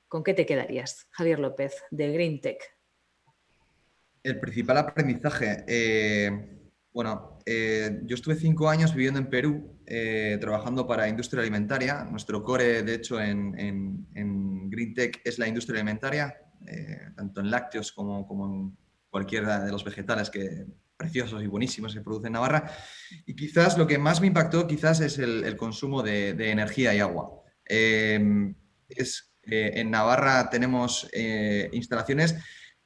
A: ¿con qué te quedarías, Javier López, de GreenTech?
D: El principal aprendizaje, yo estuve 5 años viviendo en Perú, trabajando para industria alimentaria. Nuestro core, de hecho, en GreenTech es la industria alimentaria, tanto en lácteos como en cualquiera de los vegetales preciosos y buenísimos que produce en Navarra. Y quizás lo que más me impactó quizás es el consumo de energía y agua. En Navarra tenemos instalaciones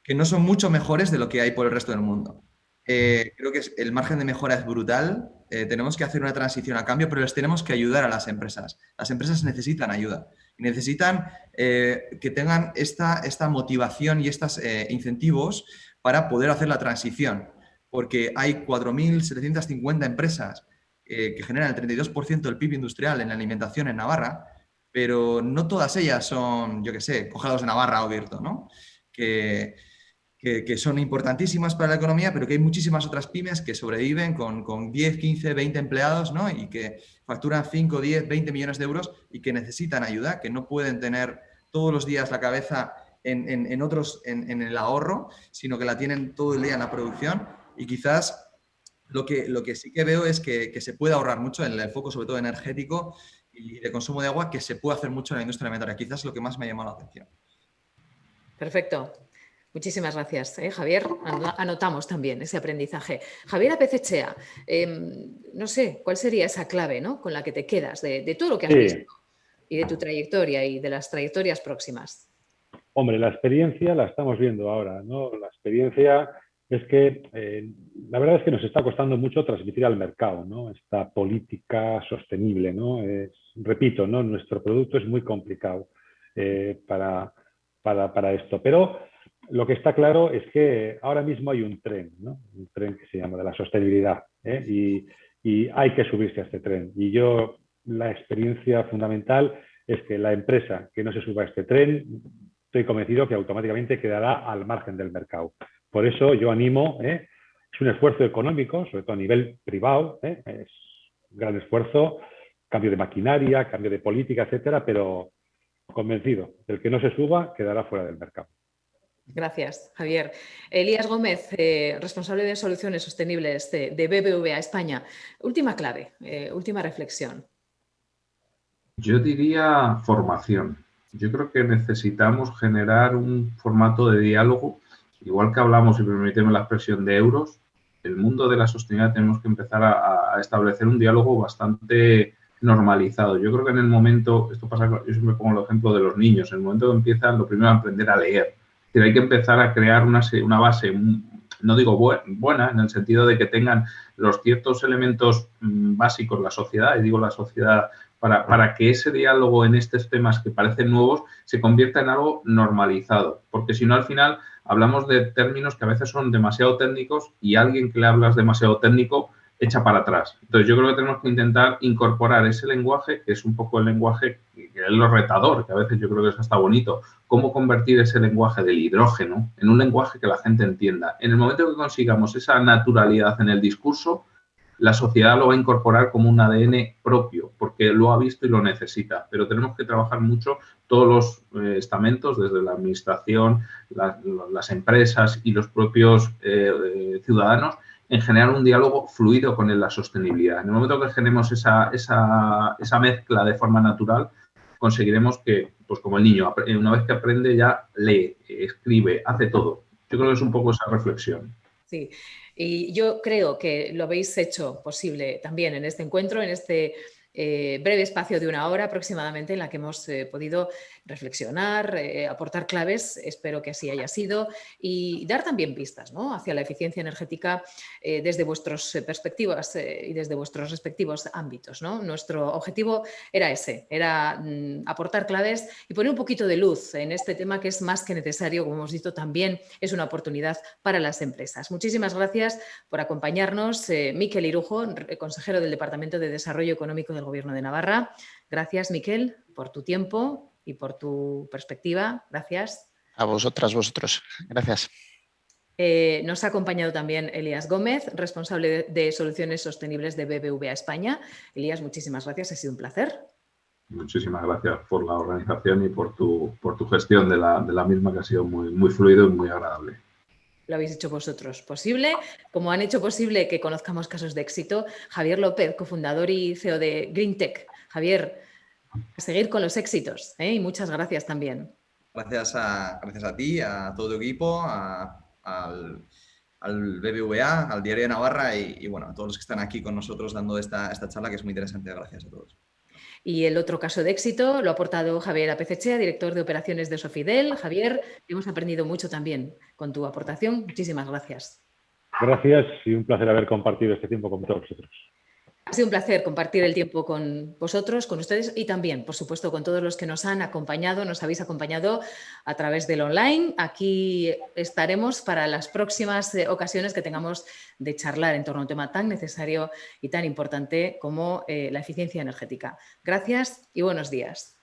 D: que no son mucho mejores de lo que hay por el resto del mundo. Creo que el margen de mejora es brutal. Tenemos que hacer una transición a cambio, pero les tenemos que ayudar a las empresas. Las empresas necesitan ayuda y necesitan que tengan esta motivación y estos incentivos para poder hacer la transición, porque hay 4.750 empresas que generan el 32% del PIB industrial en la alimentación en Navarra, pero no todas ellas son, yo qué sé, Congelados de Navarra o Virto, ¿no? Que que son importantísimas para la economía, pero que hay muchísimas otras pymes que sobreviven con 10, 15, 20 empleados, ¿no? Y que facturan 5, 10, 20 millones de euros y que necesitan ayuda, que no pueden tener todos los días la cabeza en el ahorro, sino que la tienen todo el día en la producción. Y quizás lo que sí que veo es que se puede ahorrar mucho en el foco, sobre todo energético y de consumo de agua, que se puede hacer mucho en la industria alimentaria. Quizás es lo que más me ha llamado la atención.
A: Perfecto. Muchísimas gracias, Javier. Anotamos también ese aprendizaje. Javier Apezechea, no sé, ¿cuál sería esa clave, ¿no?, con la que te quedas de todo lo que has visto y de tu trayectoria y de las trayectorias próximas?
E: Hombre, la experiencia la estamos viendo ahora, ¿no? La experiencia es que la verdad es que nos está costando mucho transmitir al mercado, ¿no?, esta política sostenible, ¿no? Repito, ¿no?, nuestro producto es muy complicado para esto, pero lo que está claro es que ahora mismo hay un tren, ¿no?, un tren que se llama de la sostenibilidad, y hay que subirse a este tren. Y la experiencia fundamental es que la empresa que no se suba a este tren, estoy convencido que automáticamente quedará al margen del mercado. Por eso yo animo, es un esfuerzo económico, sobre todo a nivel privado, es un gran esfuerzo, cambio de maquinaria, cambio de política, etcétera, pero convencido, el que no se suba quedará fuera del mercado.
A: Gracias, Javier. Elías Gómez, responsable de soluciones sostenibles de BBVA España. Última clave, última reflexión.
C: Yo diría formación. Yo creo que necesitamos generar un formato de diálogo, igual que hablamos, si permíteme la expresión, de euros. El mundo de la sostenibilidad tenemos que empezar a establecer un diálogo bastante normalizado. Yo creo que en el momento, esto pasa, yo siempre pongo el ejemplo de los niños, en el momento que empiezan, lo primero es aprender a leer. Es decir, hay que empezar a crear una base, no digo buena, en el sentido de que tengan los ciertos elementos básicos, la sociedad, y digo la sociedad, para que ese diálogo en estos temas que parecen nuevos se convierta en algo normalizado. Porque si no, al final hablamos de términos que a veces son demasiado técnicos y alguien que le hablas demasiado técnico echa para atrás. Entonces, yo creo que tenemos que intentar incorporar ese lenguaje, que es un poco el lenguaje que es lo retador, que a veces yo creo que es hasta bonito, cómo convertir ese lenguaje del hidrógeno en un lenguaje que la gente entienda. En el momento que consigamos esa naturalidad en el discurso, la sociedad lo va a incorporar como un ADN propio, porque lo ha visto y lo necesita. Pero tenemos que trabajar mucho todos los estamentos, desde la administración, las empresas y los propios ciudadanos, en generar un diálogo fluido con la sostenibilidad. En el momento que generemos esa mezcla de forma natural, conseguiremos que, pues como el niño, una vez que aprende ya lee, escribe, hace todo. Yo creo que es un poco esa reflexión.
A: Sí, y yo creo que lo habéis hecho posible también en este encuentro, en este breve espacio de 1 hora aproximadamente en la que hemos podido reflexionar, aportar claves, espero que así haya sido, y dar también pistas, ¿no?, hacia la eficiencia energética desde vuestras perspectivas y desde vuestros respectivos ámbitos, ¿no? Nuestro objetivo era ese, era aportar claves y poner un poquito de luz en este tema que es más que necesario, como hemos dicho, también es una oportunidad para las empresas. Muchísimas gracias por acompañarnos, Miquel Irujo, consejero del Departamento de Desarrollo Económico del Gobierno de Navarra. Gracias, Miquel, por tu tiempo y por tu perspectiva. Gracias.
B: A vosotros. Gracias.
A: Nos ha acompañado también Elías Gómez, responsable de Soluciones Sostenibles de BBVA España. Elías, muchísimas gracias, ha sido un placer.
C: Muchísimas gracias por la organización y por tu gestión de la misma, que ha sido muy, muy fluido y muy agradable.
A: Lo habéis hecho vosotros posible, como han hecho posible que conozcamos casos de éxito. Javier López, cofundador y CEO de GreenTech. Javier, a seguir con los éxitos, y muchas gracias también.
D: Gracias a ti, a todo tu equipo, al BBVA, al Diario de Navarra y bueno, a todos los que están aquí con nosotros dando esta charla, que es muy interesante. Gracias a todos.
A: Y el otro caso de éxito lo ha aportado Javier Apezechea, director de operaciones de Sofidel. Javier, hemos aprendido mucho también con tu aportación. Muchísimas gracias.
E: Gracias y un placer haber compartido este tiempo con todos vosotros.
A: Ha sido un placer compartir el tiempo con vosotros, con ustedes y también, por supuesto, con todos los que nos han acompañado, nos habéis acompañado a través del online. Aquí estaremos para las próximas ocasiones que tengamos de charlar en torno a un tema tan necesario y tan importante como la eficiencia energética. Gracias y buenos días.